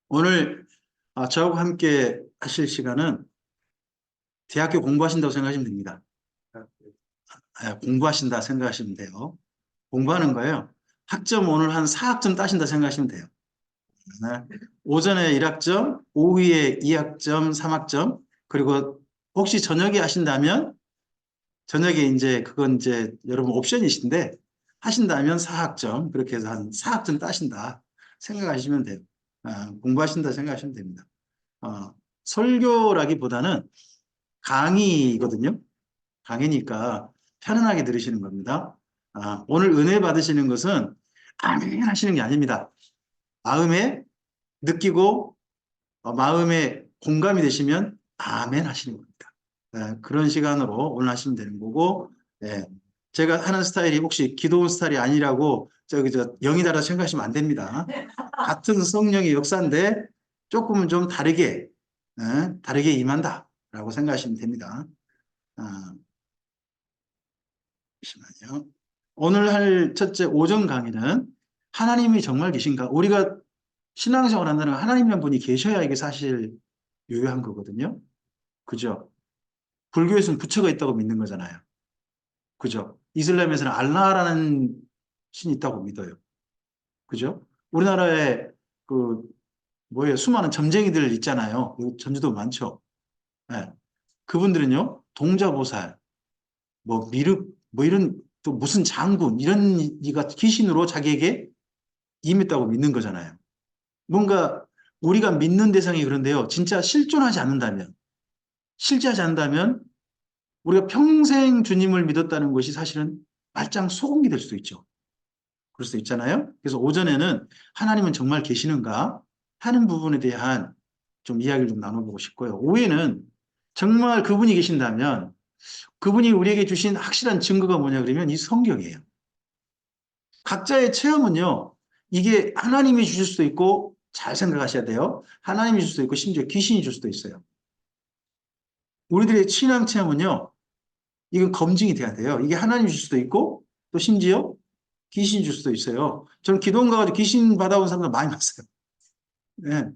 오늘 저하고 함께 하실 시간은 대학교 공부하신다고 생각하시면 됩니다. 공부하신다 생각하시면 돼요. 공부하는 거예요. 학점 오늘 한 4학점 따신다 생각하시면 돼요. 네. 오전에 1학점, 오후에 2학점, 3학점, 그리고 혹시 저녁에 하신다면 저녁에 이제 그건 이제 여러분 옵션이신데 하신다면 4학점, 그렇게 해서 한 4학점 따신다 생각하시면 돼요. 공부하신다 생각하시면 됩니다. 설교라기보다는 강의거든요. 강의니까 편안하게 들으시는 겁니다. 오늘 은혜 받으시는 것은 아멘 하시는 게 아닙니다. 마음에 느끼고 마음에 공감이 되시면 아멘 하시는 겁니다. 그런 시간으로 오늘 하시면 되는 거고, 제가 하는 스타일이 혹시 기도원 스타일이 아니라고 영이 다르다 생각하시면 안 됩니다. 같은 성령의 역사인데 조금은 좀 다르게 임한다라고 생각하시면 됩니다. 잠시만요. 오늘 할 첫째 오전 강의는 하나님이 정말 계신가? 우리가 신앙생활 한다는 건 하나님이란 분이 계셔야 이게 사실 유효한 거거든요. 그죠? 불교에서는 부처가 있다고 믿는 거잖아요. 그죠? 이슬람에서는 알라라는 신이 있다고 믿어요. 그죠? 우리나라에 그 뭐예요? 수많은 점쟁이들 있잖아요. 전주도 많죠. 예. 그분들은요, 동자보살, 뭐 미륵, 뭐 이런 또 무슨 장군 이런 이가 귀신으로 자기에게 임했다고 믿는 거잖아요. 뭔가 우리가 믿는 대상이 그런데요, 진짜 실존하지 않는다면, 실제하지 않는다면 우리가 평생 주님을 믿었다는 것이 사실은 말짱 소금이 될 수도 있죠. 그럴 수도 있잖아요. 그래서 오전에는 하나님은 정말 계시는가 하는 부분에 대한 좀 이야기를 좀 나눠보고 싶고요. 오후에는 정말 그분이 계신다면 그분이 우리에게 주신 확실한 증거가 뭐냐 그러면 이 성경이에요. 각자의 체험은요, 이게 하나님이 주실 수도 있고, 잘 생각하셔야 돼요. 하나님이 줄 수도 있고, 심지어 귀신이 줄 수도 있어요. 우리들의 신앙 체험은요, 이건 검증이 돼야 돼요. 이게 하나님이 줄 수도 있고, 또 심지어 귀신이 줄 수도 있어요. 저는 기도원 가가지고 귀신 받아온 사람들 많이 봤어요. 네.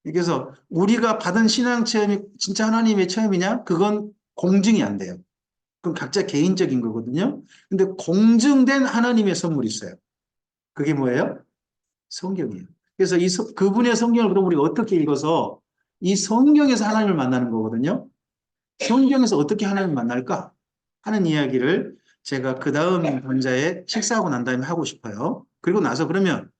그래서 우리가 받은 신앙 체험이 진짜 하나님의 체험이냐? 그건 공증이 안 돼요. 그건 각자 개인적인 거거든요. 근데 공증된 하나님의 선물이 있어요. 그게 뭐예요? 성경이에요. 그래서 그분의 성경을 그럼 우리가 어떻게 읽어서 이 성경에서 하나님을 만나는 거거든요. 성경에서 어떻게 하나님을 만날까 하는 이야기를 제가 그 다음 권자에 식사하고 난 다음에 하고 싶어요. 그리고 나서 그러면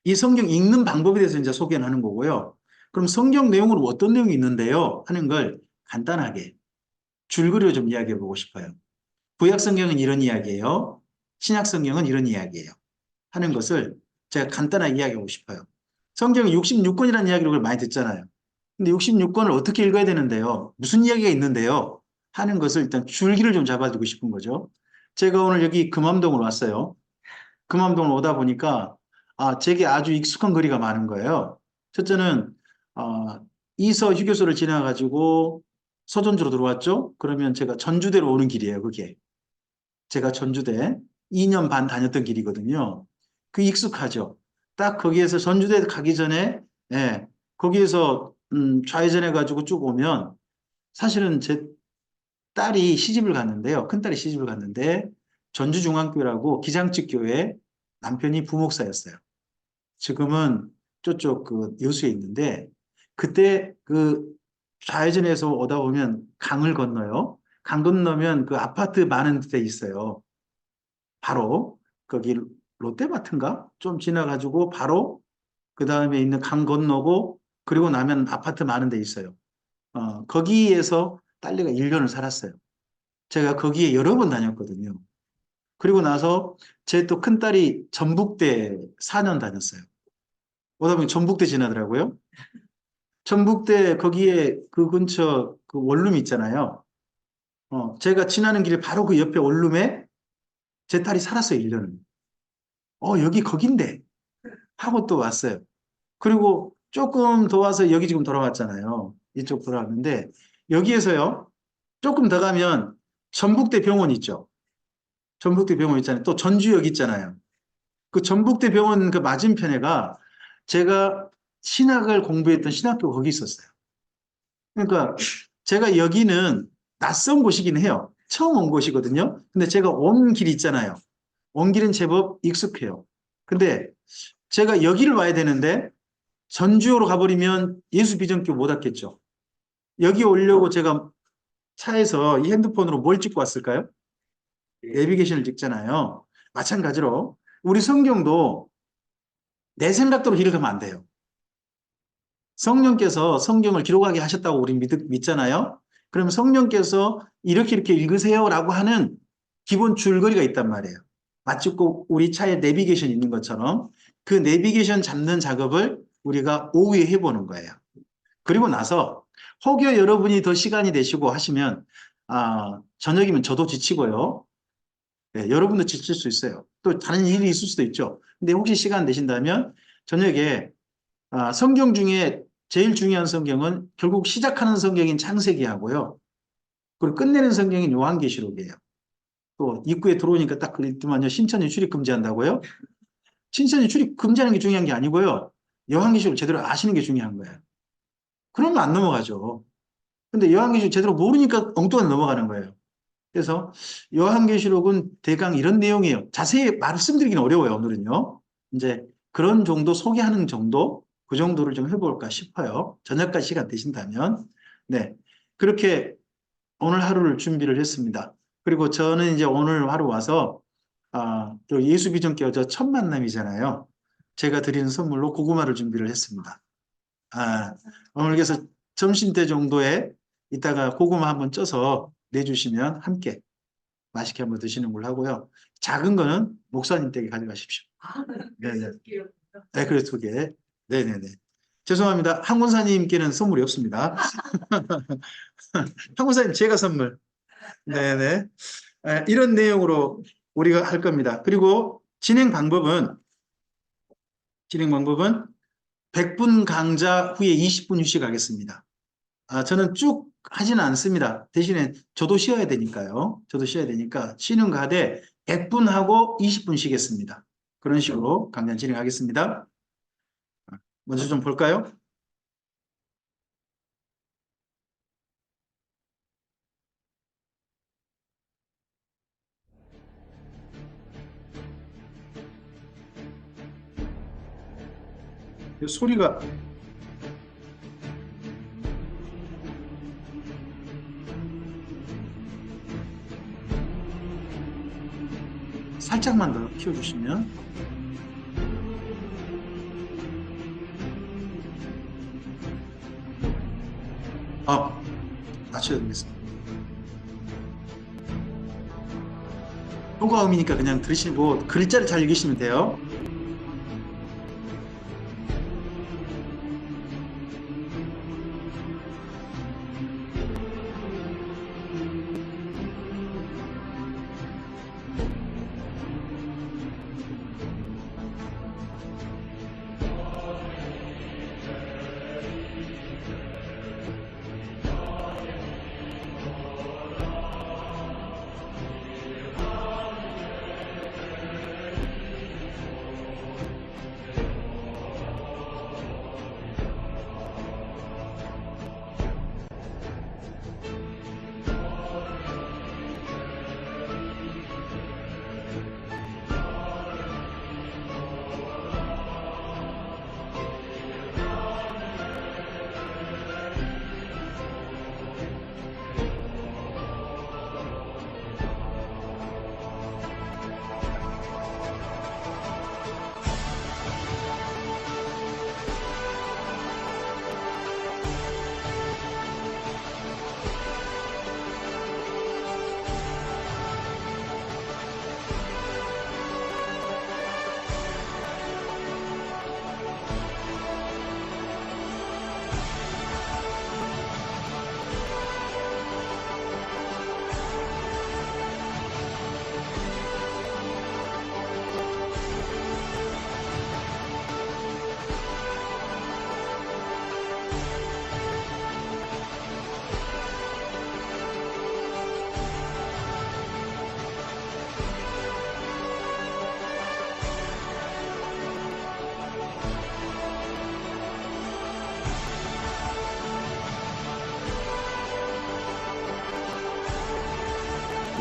이 성경 읽는 방법에 대해서 이제 소개를 하는 거고요. 그럼 성경 내용으로 어떤 내용이 있는데요? 하는 걸 간단하게 줄거리로 좀 이야기해 보고 싶어요. 구약 성경은 이런 이야기예요. 신약 성경은 이런 이야기예요. 하는 것을 제가 간단하게 이야기하고 싶어요. 성경은 66권이라는 이야기를 많이 듣잖아요. 근데 66권을 어떻게 읽어야 되는데요? 무슨 이야기가 있는데요? 하는 것을 일단 줄기를 좀 잡아주고 싶은 거죠. 제가 오늘 여기 금암동을 왔어요. 금암동을 오다 보니까 제게 아주 익숙한 거리가 많은 거예요. 첫째는 이서 휴게소를 지나가지고 서전주로 들어왔죠. 그러면 제가 전주대로 오는 길이에요. 그게 제가 전주대 2년 반 다녔던 길이거든요. 그 익숙하죠. 딱 거기에서 전주대 가기 전에 거기에서 좌회전해 가지고 쭉 오면 사실은 제 딸이 시집을 갔는데요. 큰딸이 시집을 갔는데 전주중앙교회라고 기장집 교회 남편이 부목사였어요. 지금은 저쪽 그 여수에 있는데 그때 그 좌회전해서 오다 보면 강을 건너요. 강 건너면 그 아파트 많은 데 있어요. 바로 거기 롯데마트인가? 좀 지나가지고 바로 그 다음에 있는 강 건너고 그리고 나면 아파트 많은 데 있어요. 거기에서 딸내가 1년을 살았어요. 제가 거기에 여러 번 다녔거든요. 그리고 나서 제 또 큰딸이 전북대 4년 다녔어요. 오다 보니 전북대 지나더라고요. 전북대 거기에 그 근처 그 원룸 있잖아요. 제가 지나는 길에 바로 그 옆에 원룸에 제 딸이 살았어요, 1년을. 여기 거긴데 하고 또 왔어요. 그리고 조금 더 와서 여기 지금 돌아왔잖아요. 이쪽 돌아왔는데 여기에서요. 조금 더 가면 전북대 병원 있죠. 전북대 병원 있잖아요. 또 전주역 있잖아요. 그 전북대 병원 그 맞은편에가 제가 신학을 공부했던 신학교가 거기 있었어요. 그러니까 제가 여기는 낯선 곳이긴 해요. 처음 온 곳이거든요. 근데 제가 온 길 있잖아요. 온 길은 제법 익숙해요. 근데 제가 여기를 와야 되는데 전주호로 가버리면 예수 비전교 못 왔겠죠. 여기 오려고 제가 차에서 이 핸드폰으로 뭘 찍고 왔을까요? 내비게이션을 찍잖아요. 마찬가지로 우리 성경도 내 생각대로 기록하면 안 돼요. 성령께서 성경을 기록하게 하셨다고 우리 믿잖아요. 그럼 성령께서 이렇게 이렇게 읽으세요라고 하는 기본 줄거리가 있단 말이에요. 마치 꼭 우리 차에 내비게이션 있는 것처럼 그 내비게이션 잡는 작업을 우리가 오후에 해보는 거예요. 그리고 나서 혹여 여러분이 더 시간이 되시고 하시면 저녁이면 저도 지치고요. 네, 여러분도 지칠 수 있어요. 또 다른 일이 있을 수도 있죠. 근데 혹시 시간 되신다면 저녁에 성경 중에 제일 중요한 성경은 결국 시작하는 성경인 창세기하고요. 그리고 끝내는 성경인 요한계시록이에요. 또 입구에 들어오니까 딱 그랬더만요. 신천지 출입 금지한다고요? 신천지 출입 금지하는 게 중요한 게 아니고요. 요한계시록 제대로 아시는 게 중요한 거예요. 그러면 안 넘어가죠. 근데 요한계시록 제대로 모르니까 엉뚱한 넘어가는 거예요. 그래서 요한계시록은 대강 이런 내용이에요. 자세히 말씀드리기는 어려워요, 오늘은요. 이제 그런 정도 소개하는 정도, 그 정도를 좀 해볼까 싶어요. 저녁까지 시간 되신다면. 네. 그렇게 오늘 하루를 준비를 했습니다. 그리고 저는 이제 오늘 하루 와서, 예수 비전교 첫 만남이잖아요. 제가 드리는 선물로 고구마를 준비를 했습니다. 오늘 그래서 점심때 정도에 이따가 고구마 한번 쪄서 내주시면 함께 맛있게 한번 드시는 걸로 하고요. 작은 거는 목사님 댁에 가져가십시오. 네네. 네, 그래서 2개. 네네네. 죄송합니다. 한군사님께는 선물이 없습니다. 한군사님 제가 선물. 네네. 이런 내용으로 우리가 할 겁니다. 그리고 진행 방법은 100분 강좌 후에 20분 휴식하겠습니다. 저는 쭉 하지는 않습니다. 대신에 저도 쉬어야 되니까요. 저도 쉬어야 되니까 쉬는 가되 100분 하고 20분 쉬겠습니다. 그런 식으로 강좌 진행하겠습니다. 먼저 좀 볼까요? 소리가 살짝만 더 키워주시면. 맞춰야 되겠습니다. 효과음이니까 그냥 들으시고 글자를 잘 읽으시면 돼요.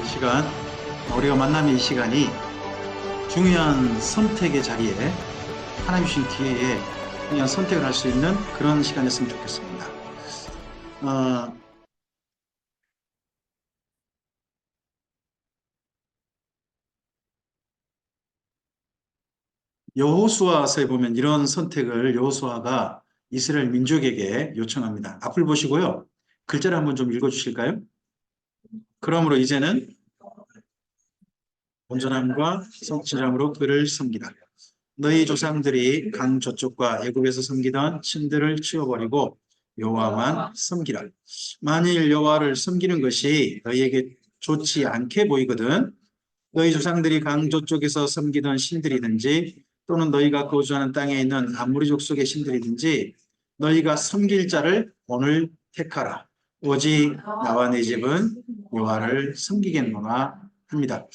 시간, 우리가 만남의 이 시간이 중요한 선택의 자리에 하나님 주신 기회에 그냥 선택을 할 수 있는 그런 시간이었으면 좋겠습니다. 여호수아서에 보면 이런 선택을 여호수아가 이스라엘 민족에게 요청합니다. 앞을 보시고요. 글자를 한번 좀 읽어주실까요? 그러므로 이제는 온전함과 성실함으로 그를 섬기라. 너희 조상들이 강 저쪽과 애굽에서 섬기던 신들을 치워버리고 여호와만 섬기라. 만일 여호와를 섬기는 것이 너희에게 좋지 않게 보이거든 너희 조상들이 강 저쪽에서 섬기던 신들이든지 또는 너희가 거주하는 땅에 있는 아무리 족속의 신들이든지 너희가 섬길 자를 오늘 택하라. 오직 나와 내 집은 여호와를 섬기겠노라 합니다.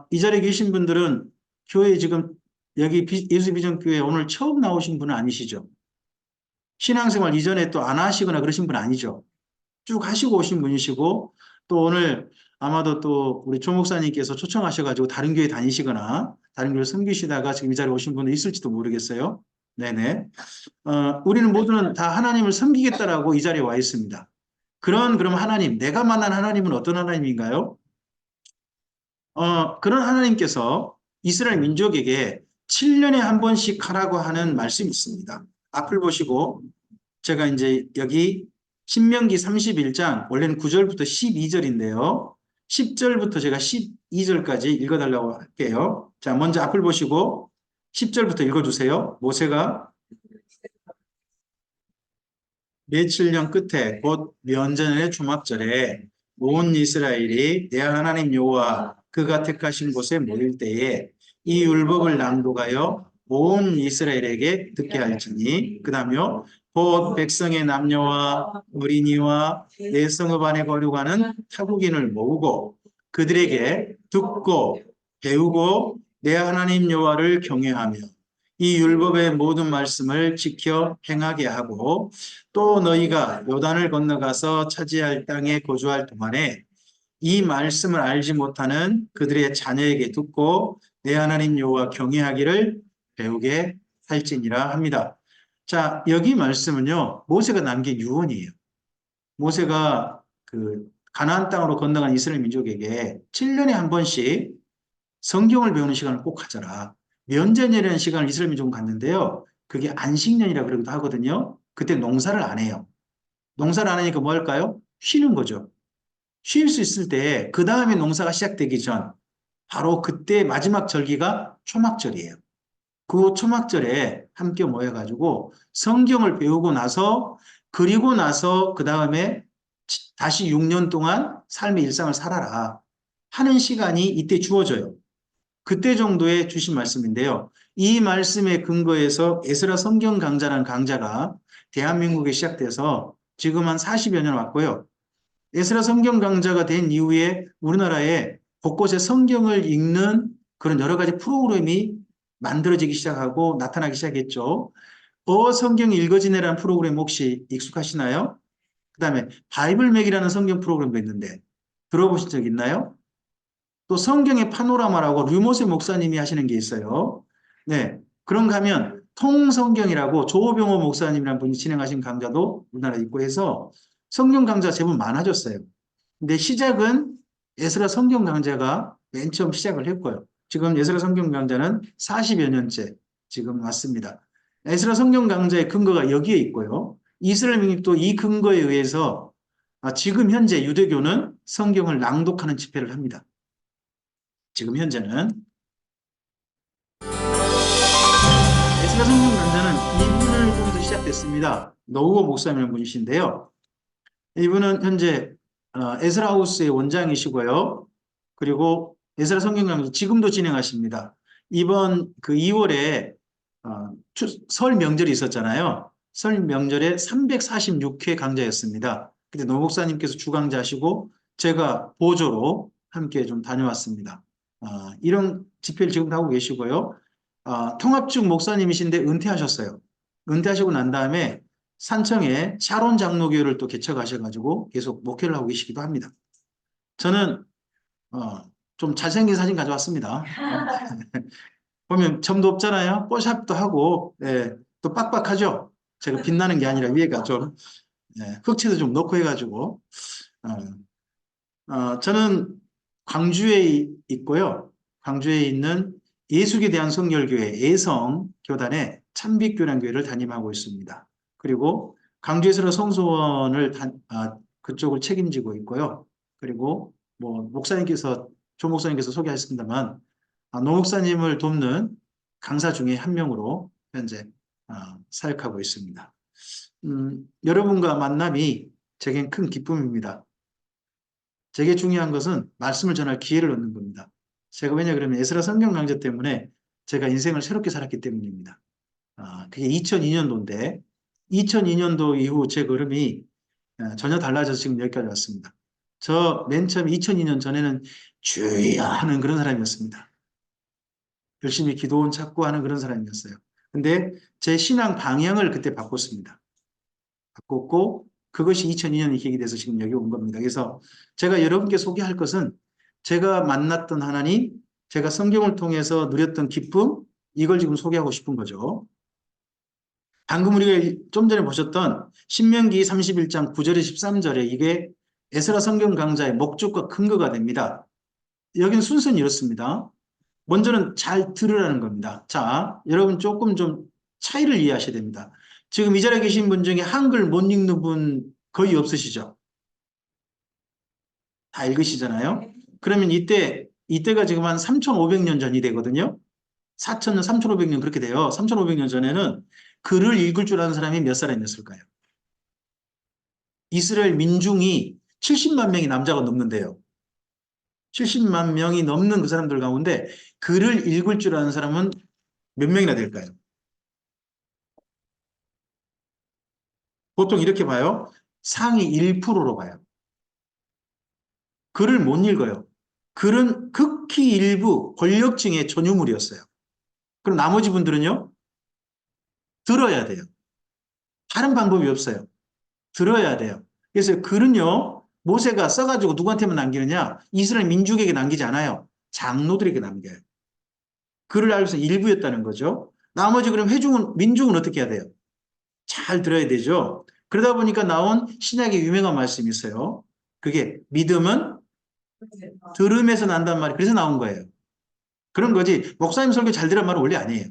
이 자리에 계신 분들은 교회 지금 여기 예수비전교회 오늘 처음 나오신 분은 아니시죠? 신앙생활 이전에 또 안 하시거나 그러신 분 아니죠? 쭉 하시고 오신 분이시고 또 오늘 아마도 또 우리 조 목사님께서 초청하셔가지고 다른 교회 다니시거나 다른 교회 섬기시다가 지금 이 자리에 오신 분은 있을지도 모르겠어요. 네네. 우리는 모두는 다 하나님을 섬기겠다라고 이 자리에 와 있습니다. 그럼 하나님, 내가 만난 하나님은 어떤 하나님인가요? 그런 하나님께서 이스라엘 민족에게 7년에 한 번씩 하라고 하는 말씀이 있습니다. 앞을 보시고 제가 이제 여기 신명기 31장 원래는 9절부터 12절인데요. 10절부터 제가 12절까지 읽어달라고 할게요. 자, 먼저 앞을 보시고 10절부터 읽어주세요. 모세가 며칠 년 끝에 곧 면전의 초막절에 온 이스라엘이 내 하나님 여호와 그가 택하신 곳에 모일 때에 이 율법을 낭독하여 온 이스라엘에게 듣게 할지니 그 다음에요 곧 백성의 남녀와 어린이와 내 성읍 안에 거류하는 타국인을 모으고 그들에게 듣고 배우고 내 하나님 여호와를 경외하며 이 율법의 모든 말씀을 지켜 행하게 하고 또 너희가 요단을 건너가서 차지할 땅에 거주할 동안에 이 말씀을 알지 못하는 그들의 자녀에게 듣고 내 하나님 여호와 경외하기를 배우게 할지니라 합니다. 자, 여기 말씀은요. 모세가 남긴 유언이에요. 모세가 그 가나안 땅으로 건너간 이스라엘 민족에게 7년에 한 번씩 성경을 배우는 시간을 꼭 가져라. 면전이라는 시간을 이스라엘 민족은 갖는데요. 그게 안식년이라 그러기도 하거든요. 그때 농사를 안 해요. 농사를 안 하니까 뭐 할까요? 쉬는 거죠. 쉴 수 있을 때 그 다음에 농사가 시작되기 전 바로 그때 마지막 절기가 초막절이에요. 그 초막절에 함께 모여가지고 성경을 배우고 나서 그리고 나서 그 다음에 다시 6년 동안 삶의 일상을 살아라 하는 시간이 이때 주어져요. 그때 정도에 주신 말씀인데요. 이 말씀에 근거해서 에스라 성경 강좌라는 강좌가 대한민국에 시작돼서 지금 한 40여 년 왔고요. 에스라 성경 강좌가 된 이후에 우리나라에 곳곳에 성경을 읽는 그런 여러 가지 프로그램이 만들어지기 시작하고 나타나기 시작했죠. 성경이 읽어지네라는 프로그램 혹시 익숙하시나요? 그 다음에 바이블맥이라는 성경 프로그램도 있는데 들어보신 적 있나요? 또 성경의 파노라마라고 류모세 목사님이 하시는 게 있어요. 네. 그런가 하면 통성경이라고 조병호 목사님이라는 분이 진행하신 강좌도 우리나라에 있고 해서 성경 강좌 제법 많아졌어요. 근데 시작은 에스라 성경 강좌가 맨 처음 시작을 했고요. 지금 에스라 성경 강좌는 40여 년째 지금 왔습니다. 에스라 성경 강좌의 근거가 여기에 있고요. 이스라엘 민족도 이 근거에 의해서 지금 현재 유대교는 성경을 낭독하는 집회를 합니다. 지금 현재는 에스라 성경 강좌는 이분을 통해서 시작됐습니다. 노우어 목사님이라는 분이신데요. 이분은 현재 에스라 하우스의 원장이시고요. 그리고 에스라 성경 강좌 지금도 진행하십니다. 이번 그 2월에 설 명절이 있었잖아요. 설 명절에 346회 강좌였습니다. 근데 노 목사님께서 주강좌하시고 제가 보조로 함께 좀 다녀왔습니다. 이런 집회를 지금 하고 계시고요. 통합중 목사님이신데 은퇴하셨어요. 은퇴하시고 난 다음에 산청에 샤론 장로교회를 또 개척하셔가지고 계속 목회를 하고 계시기도 합니다. 저는 좀 잘생긴 사진 가져왔습니다. 보면 점도 없잖아요. 뽀샵도 하고, 예, 또 빡빡하죠? 제가 빛나는 게 아니라 위에가 좀, 예, 흑채도 좀 넣고 해가지고, 저는 광주에 있고요. 광주에 있는 예수에 대한 성결교회 예성교단의 참빛교단교회를 담임하고 있습니다. 그리고 광주에서는 성소원을 그쪽을 책임지고 있고요. 그리고 뭐 목사님께서 조 목사님께서 소개하셨습니다만 노 목사님을 돕는 강사 중에 한 명으로 현재 사역하고 있습니다. 여러분과 만남이 제겐 큰 기쁨입니다. 제게 중요한 것은 말씀을 전할 기회를 얻는 겁니다. 제가 왜냐 그러면 에스라 성경 강좌 때문에 제가 인생을 새롭게 살았기 때문입니다. 그게 2002년도인데 2002년도 이후 제 걸음이 전혀 달라져서 지금 여기까지 왔습니다. 저 맨 처음 2002년 전에는 주여 하는 그런 사람이었습니다. 열심히 기도원 찾고 하는 그런 사람이었어요. 근데 제 신앙 방향을 그때 바꿨습니다. 바꿨고 그것이 2002년이 계기 돼서 지금 여기 온 겁니다. 그래서 제가 여러분께 소개할 것은 제가 만났던 하나님, 제가 성경을 통해서 누렸던 기쁨, 이걸 지금 소개하고 싶은 거죠. 방금 우리가 좀 전에 보셨던 신명기 31장 9절에 13절에 이게 에스라 성경 강좌의 목적과 근거가 됩니다. 여기는 순서는 이렇습니다. 먼저는 잘 들으라는 겁니다. 자, 여러분 조금 좀 차이를 이해하셔야 됩니다. 지금 이 자리에 계신 분 중에 한글 못 읽는 분 거의 없으시죠? 다 읽으시잖아요? 그러면 이때가 지금 한 3,500년 전이 되거든요? 4,000년, 3,500년 그렇게 돼요. 3,500년 전에는 글을 읽을 줄 아는 사람이 몇 사람이었을까요? 이스라엘 민중이 70만 명이 남자가 넘는데요. 70만 명이 넘는 그 사람들 가운데 글을 읽을 줄 아는 사람은 몇 명이나 될까요? 보통 이렇게 봐요. 상위 1%로 봐요. 글을 못 읽어요. 글은 극히 일부 권력층의 전유물이었어요. 그럼 나머지 분들은요? 들어야 돼요. 다른 방법이 없어요. 들어야 돼요. 그래서 글은요, 모세가 써가지고 누구한테만 남기느냐? 이스라엘 민족에게 남기지 않아요. 장로들에게 남겨요. 글을 알고서 일부였다는 거죠. 나머지 그럼 민족은 어떻게 해야 돼요? 잘 들어야 되죠. 그러다 보니까 나온 신약의 유명한 말씀이 있어요. 그게 믿음은 들음에서 난단 말이 그래서 나온 거예요. 그런 거지. 목사님 설교 잘 들은 말은 원래 아니에요.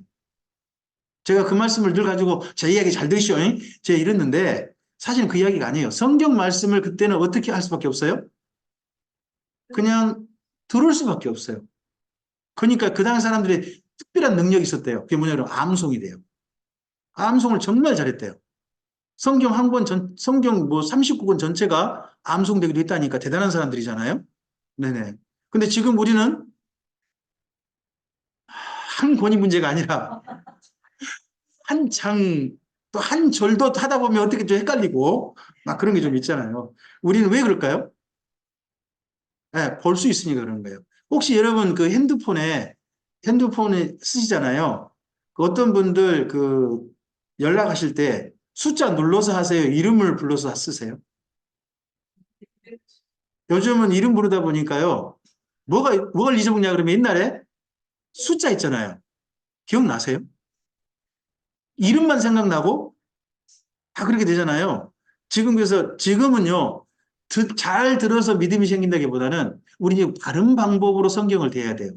제가 그 말씀을 늘 가지고 제 이야기 잘 들으시오. 제가 이랬는데 사실은 그 이야기가 아니에요. 성경 말씀을 그때는 어떻게 할 수밖에 없어요? 그냥 들을 수밖에 없어요. 그러니까 그 당시 사람들이 특별한 능력이 있었대요. 그게 뭐냐면 암송이 돼요. 암송을 정말 잘했대요. 성경 한 권 성경 뭐 39권 전체가 암송되기도 했다니까 대단한 사람들이잖아요. 네네. 근데 지금 우리는 한 권이 문제가 아니라 한 장, 또 한 절도 하다 보면 어떻게 좀 헷갈리고 막 그런 게 좀 있잖아요. 우리는 왜 그럴까요? 네, 볼 수 있으니까 그런 거예요. 혹시 여러분 그 핸드폰에 쓰시잖아요. 그 어떤 분들 그 연락하실 때 숫자 눌러서 하세요? 이름을 불러서 쓰세요? 요즘은 이름 부르다 보니까요. 뭘 잊어먹냐 그러면 옛날에 숫자 있잖아요. 기억나세요? 이름만 생각나고 다 그렇게 되잖아요. 지금은요, 잘 들어서 믿음이 생긴다기보다는 우리 이제 다른 방법으로 성경을 대해야 돼요.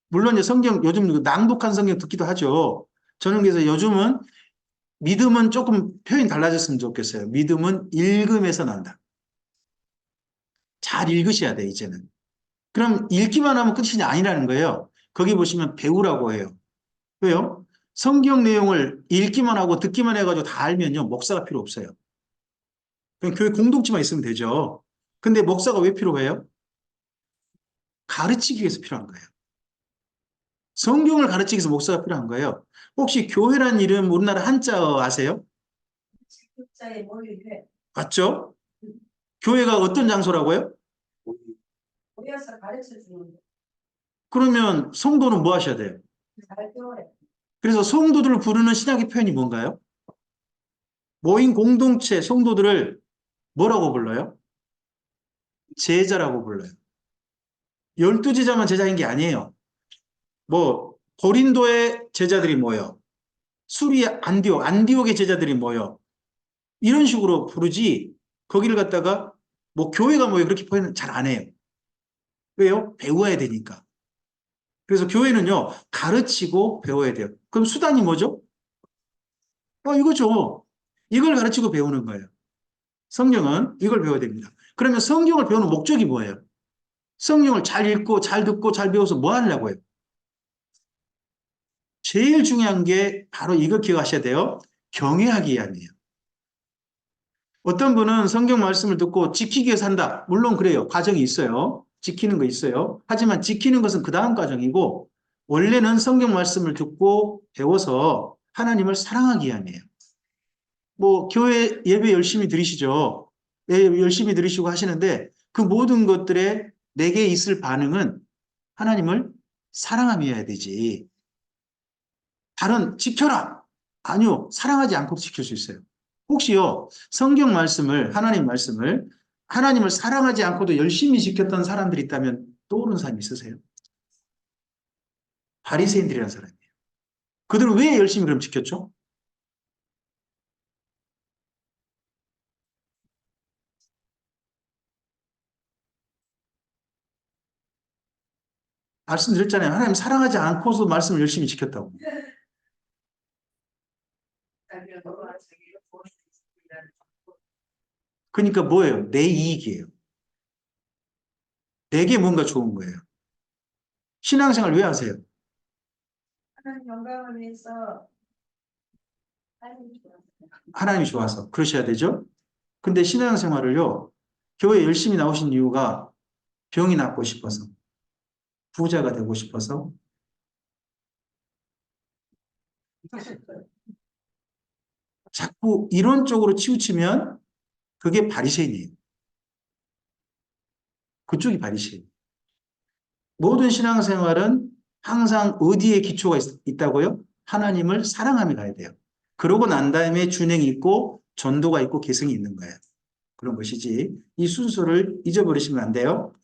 물론 이제 요즘 낭독한 성경 듣기도 하죠. 저는 그래서 요즘은 믿음은 조금 표현이 달라졌으면 좋겠어요. 믿음은 읽음에서 난다. 잘 읽으셔야 돼, 이제는. 그럼 읽기만 하면 끝이 아니라는 거예요. 거기 보시면 배우라고 해요. 왜요? 성경 내용을 읽기만 하고 듣기만 해가지고 다 알면요, 목사가 필요 없어요. 그냥 교회 공동체만 있으면 되죠. 근데 목사가 왜 필요해요? 가르치기 위해서 필요한 거예요. 성경을 가르치기 위해서 목사가 필요한 거예요. 혹시 교회란 이름 우리나라 한자 아세요? 맞죠? 교회가 어떤 장소라고요? 모여서 가르쳐 주는 거. 그러면 성도는 뭐 하셔야 돼요? 잘 배워야 돼요. 그래서 성도들을 부르는 신학의 표현이 뭔가요? 모인 공동체 성도들을 뭐라고 불러요? 제자라고 불러요. 열두 제자만 제자인 게 아니에요. 뭐 고린도의 제자들이 모여, 수리의 안디옥의 제자들이 모여, 이런 식으로 부르지 거기를 갖다가 뭐 교회가 모여 그렇게 표현은 잘 안 해요. 왜요? 배워야 되니까. 그래서 교회는요, 가르치고 배워야 돼요. 그럼 수단이 뭐죠? 이거죠. 이걸 가르치고 배우는 거예요. 성경은 이걸 배워야 됩니다. 그러면 성경을 배우는 목적이 뭐예요? 성경을 잘 읽고 잘 듣고 잘 배워서 뭐 하려고 해요? 제일 중요한 게 바로 이거 기억하셔야 돼요. 경외하기 위함이에요. 어떤 분은 성경 말씀을 듣고 지키기 위해 산다. 물론 그래요. 과정이 있어요. 지키는 거 있어요. 하지만 지키는 것은 그 다음 과정이고 원래는 성경 말씀을 듣고 배워서 하나님을 사랑하기 위함이에요. 뭐 교회 예배 열심히 드리시죠. 예, 열심히 드리시고 하시는데 그 모든 것들에 내게 있을 반응은 하나님을 사랑함이어야 되지. 다른 지켜라. 아니요. 사랑하지 않고도 지킬 수 있어요. 혹시요. 성경 말씀을 하나님을 사랑하지 않고도 열심히 지켰던 사람들이 있다면 떠오르는 사람 있으세요? 바리새인들이라는 사람이에요. 그들은 왜 열심히 그럼 지켰죠? 말씀드렸잖아요. 하나님 사랑하지 않고서 말씀을 열심히 지켰다고. 그러니까 뭐예요? 내 이익이에요. 내게 뭔가 좋은 거예요. 신앙생활 왜 하세요? 하나님 영광을 위해서 하나님이 좋아서. 그러셔야 되죠? 근데 신앙생활을요, 교회 열심히 나오신 이유가 병이 낫고 싶어서, 부자가 되고 싶어서, 자꾸 이런 쪽으로 치우치면 그게 바리새인이에요. 그쪽이 바리새인. 모든 신앙생활은 항상 어디에 기초가 있다고요? 하나님을 사랑하며 가야 돼요. 그러고 난 다음에 준행이 있고 전도가 있고 계승이 있는 거예요. 그런 것이지. 이 순서를 잊어버리시면 안 돼요.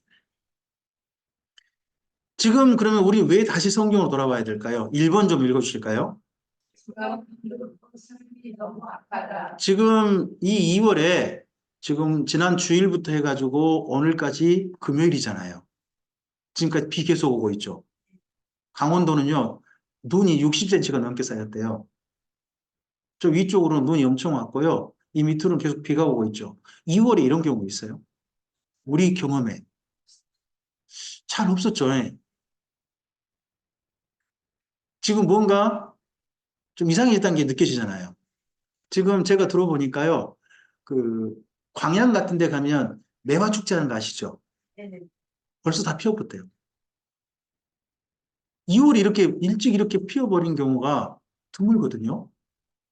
지금 그러면 우리 왜 다시 성경으로 돌아와야 될까요? 1번 좀 읽어주실까요? 너무 아파다. 지금 이 2월에 지금 지난 주일부터 해가지고 오늘까지 금요일이잖아요. 지금까지 비 계속 오고 있죠. 강원도는요, 눈이 60cm가 넘게 쌓였대요. 저 위쪽으로는 눈이 엄청 왔고요. 이 밑으로는 계속 비가 오고 있죠. 2월에 이런 경우 있어요. 우리 경험에. 잘 없었죠. 예. 지금 뭔가 좀 이상해졌다는 게 느껴지잖아요. 지금 제가 들어보니까요, 그, 광양 같은 데 가면 매화 축제하는 거 아시죠? 네네. 벌써 다 피어버렸대요. 2월에 이렇게 일찍 이렇게 피어버린 경우가 드물거든요.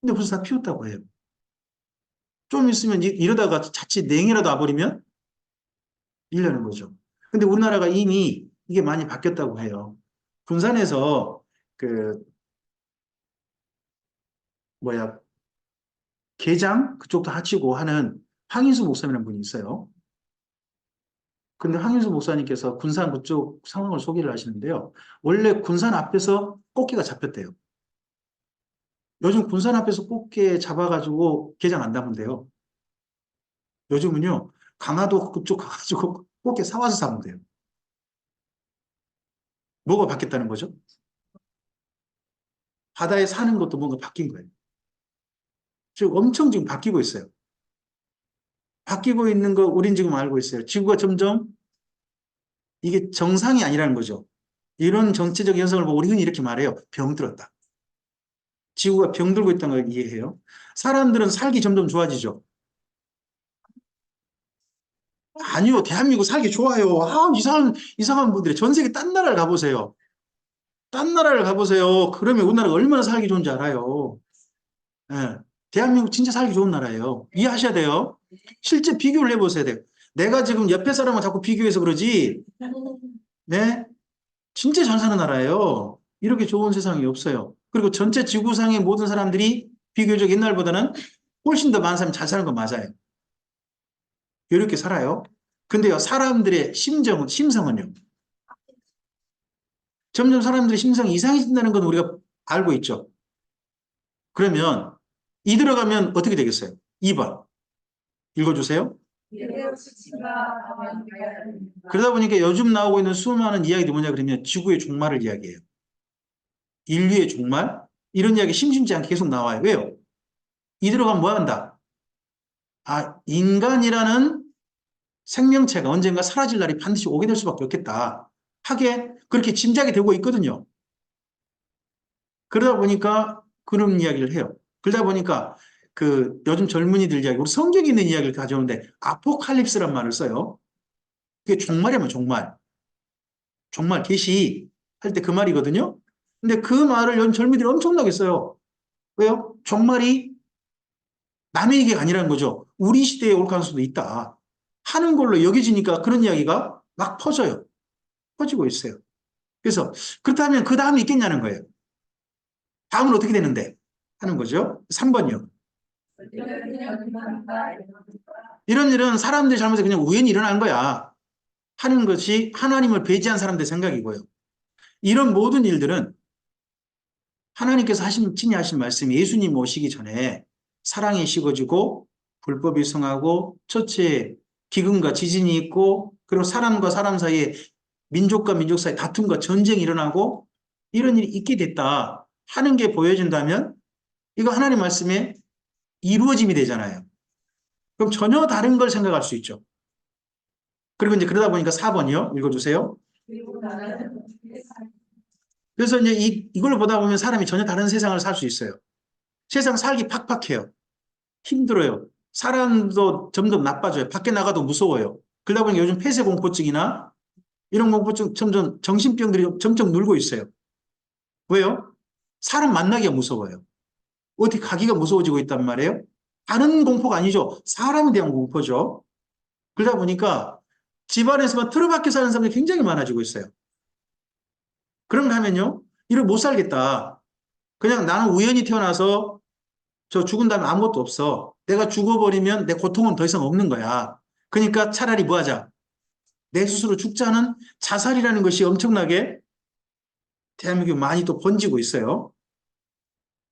근데 벌써 다 피었다고 해요. 좀 있으면 이러다가 자칫 냉이라도 와버리면 일려는 거죠. 근데 우리나라가 이미 이게 많이 바뀌었다고 해요. 군산에서 그, 뭐야, 게장 그쪽도 하치고 하는 황인수 목사님이라는 분이 있어요. 근데 황인수 목사님께서 군산 그쪽 상황을 소개를 하시는데요. 원래 군산 앞에서 꽃게가 잡혔대요. 요즘 군산 앞에서 꽃게 잡아가지고 게장 안 담은대요. 요즘은요, 강화도 그쪽 가가지고 꽃게 사와서 사면 돼요. 뭐가 바뀌었다는 거죠? 바다에 사는 것도 뭔가 바뀐 거예요. 지금 엄청 지금 바뀌고 있어요. 바뀌고 있는 거 우린 지금 알고 있어요. 지구가 점점 이게 정상이 아니라는 거죠. 이런 정치적 현상을 보고 우리 흔히 이렇게 말해요. 병들었다. 지구가 병들고 있다는 걸 이해해요. 사람들은 살기 점점 좋아지죠. 아니요, 대한민국 살기 좋아요. 이상한 분들이 전 세계 딴 나라를 가보세요. 딴 나라를 가보세요. 그러면 우리나라가 얼마나 살기 좋은지 알아요. 예. 대한민국 진짜 살기 좋은 나라예요. 이해하셔야 돼요. 실제 비교를 해보셔야 돼요. 내가 지금 옆에 사람을 자꾸 비교해서 그러지, 네? 진짜 잘 사는 나라예요. 이렇게 좋은 세상이 없어요. 그리고 전체 지구상의 모든 사람들이 비교적 옛날보다는 훨씬 더 많은 사람이 잘 사는 건 맞아요. 이렇게 살아요. 근데요, 사람들의 심성은요. 점점 사람들의 심성이 이상해진다는 건 우리가 알고 있죠. 그러면 이 들어가면 어떻게 되겠어요? 2번 읽어주세요. 이대로 수치가 하면 그러다 보니까 요즘 나오고 있는 수많은 이야기들이 뭐냐 그러면 지구의 종말을 이야기해요. 인류의 종말? 이런 이야기 심심치 않게 계속 나와요. 왜요? 이 들어가면 뭐 한다? 아, 인간이라는 생명체가 언젠가 사라질 날이 반드시 오게 될 수밖에 없겠다. 하게 그렇게 짐작이 되고 있거든요. 그러다 보니까 그런 이야기를 해요. 그러다 보니까 그 요즘 젊은이들 이야기, 우리 성경에 있는 이야기를 가져오는데 아포칼립스란 말을 써요. 그게 종말이면 종말. 종말 계시 할 때 그 말이거든요. 근데 그 말을 요즘 젊은이들이 엄청나게 써요. 왜요? 종말이 남의 얘기가 아니라는 거죠. 우리 시대에 올 가능성도 있다. 하는 걸로 여겨지니까 그런 이야기가 막 퍼져요. 퍼지고 있어요. 그래서 그렇다면 그 다음이 있겠냐는 거예요. 다음은 어떻게 되는데? 하는 거죠. 3번이요. 이런 일은 사람들이 잘못해서 그냥 우연히 일어난 거야. 하는 것이 하나님을 배제한 사람들의 생각이고요. 이런 모든 일들은 하나님께서 친히 하신 말씀이 예수님 오시기 전에 사랑이 식어지고 불법이 성하고 첫째 기근과 지진이 있고 그리고 사람과 사람 사이에 민족과 민족 사이에 다툼과 전쟁이 일어나고 이런 일이 있게 됐다 하는 게 보여진다면 이거 하나님 말씀에 이루어짐이 되잖아요. 그럼 전혀 다른 걸 생각할 수 있죠. 그리고 이제 그러다 보니까 4번이요. 읽어주세요. 그래서 이제 이걸 보다 보면 사람이 전혀 다른 세상을 살 수 있어요. 세상 살기 팍팍해요. 힘들어요. 사람도 점점 나빠져요. 밖에 나가도 무서워요. 그러다 보니까 요즘 폐쇄공포증이나 이런 공포증 점점 정신병들이 점점 늘고 있어요. 왜요? 사람 만나기가 무서워요. 어디 가기가 무서워지고 있단 말이에요. 다른 공포가 아니죠. 사람에 대한 공포죠. 그러다 보니까 집안에서만 틀어박혀 사는 사람들이 굉장히 많아지고 있어요. 그런가 하면요. 이를 못 살겠다. 그냥 나는 우연히 태어나서 저 죽은 다음에 아무것도 없어. 내가 죽어버리면 내 고통은 더 이상 없는 거야. 그러니까 차라리 뭐 하자. 내 스스로 죽자는 자살이라는 것이 엄청나게 대한민국에 많이 또 번지고 있어요.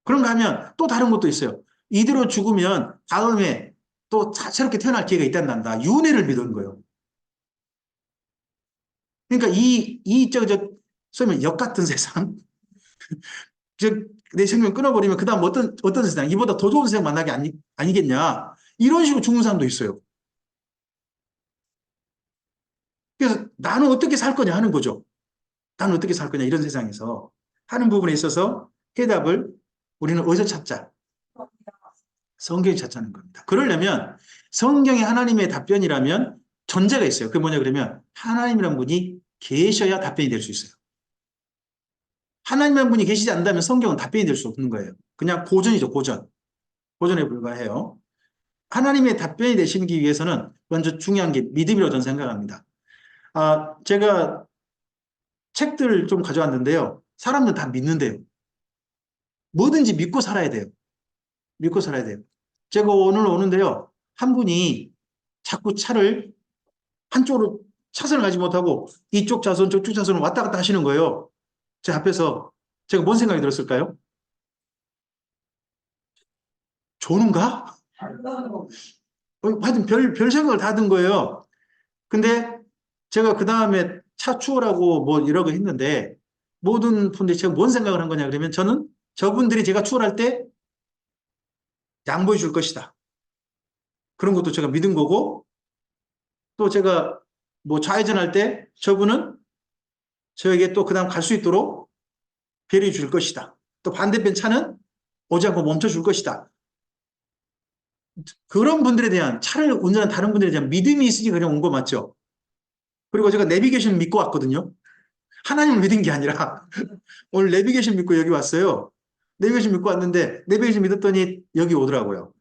그런가 하면 또 다른 것도 있어요. 이대로 죽으면 다음에 또 새롭게 태어날 기회가 있단다. 윤회를 믿은 거예요. 그러니까 소위 역 같은 세상. 즉, 내 생명 끊어버리면 그 다음 어떤 세상, 이보다 더 좋은 세상 만나기 아니겠냐. 이런 식으로 죽는 사람도 있어요. 그래서 나는 어떻게 살 거냐 하는 거죠. 나는 어떻게 살 거냐 이런 세상에서 하는 부분에 있어서 해답을 우리는 어디서 찾자? 성경이 찾자는 겁니다. 그러려면 성경이 하나님의 답변이라면 전제가 있어요. 그게 뭐냐 그러면 하나님이란 분이 계셔야 답변이 될 수 있어요. 하나님이란 분이 계시지 않는다면 성경은 답변이 될 수 없는 거예요. 그냥 고전이죠, 고전. 고전에 불과해요. 하나님의 답변이 되시기 위해서는 먼저 중요한 게 믿음이라고 저는 생각합니다. 제가 책들 좀 가져왔는데요. 사람들 다 믿는데요. 뭐든지 믿고 살아야 돼요. 믿고 살아야 돼요. 제가 오늘 오는데요. 한 분이 자꾸 차를 한쪽으로 차선을 가지 못하고 이쪽 차선, 저쪽 차선을 왔다 갔다 하시는 거예요. 제 앞에서 제가 뭔 생각이 들었을까요? 조는가? 하여튼 별 생각을 다 든 거예요. 근데 제가 그 다음에 차 추월하고 뭐 이러고 했는데 모든 분들이 제가 뭔 생각을 한 거냐 그러면 저는 저분들이 제가 추월할 때 양보해 줄 것이다. 그런 것도 제가 믿은 거고 또 제가 뭐 좌회전할 때 저분은 저에게 또 그 다음 갈 수 있도록 배려해 줄 것이다. 또 반대편 차는 오지 않고 멈춰 줄 것이다. 그런 분들에 대한 차를 운전하는 다른 분들에 대한 믿음이 있으니까 그냥 온 거 맞죠? 그리고 제가 내비게이션 믿고 왔거든요. 하나님을 믿은 게 아니라 오늘 내비게이션 믿고 여기 왔어요. 내비게이션 믿고 왔는데 내비게이션 믿었더니 여기 오더라고요.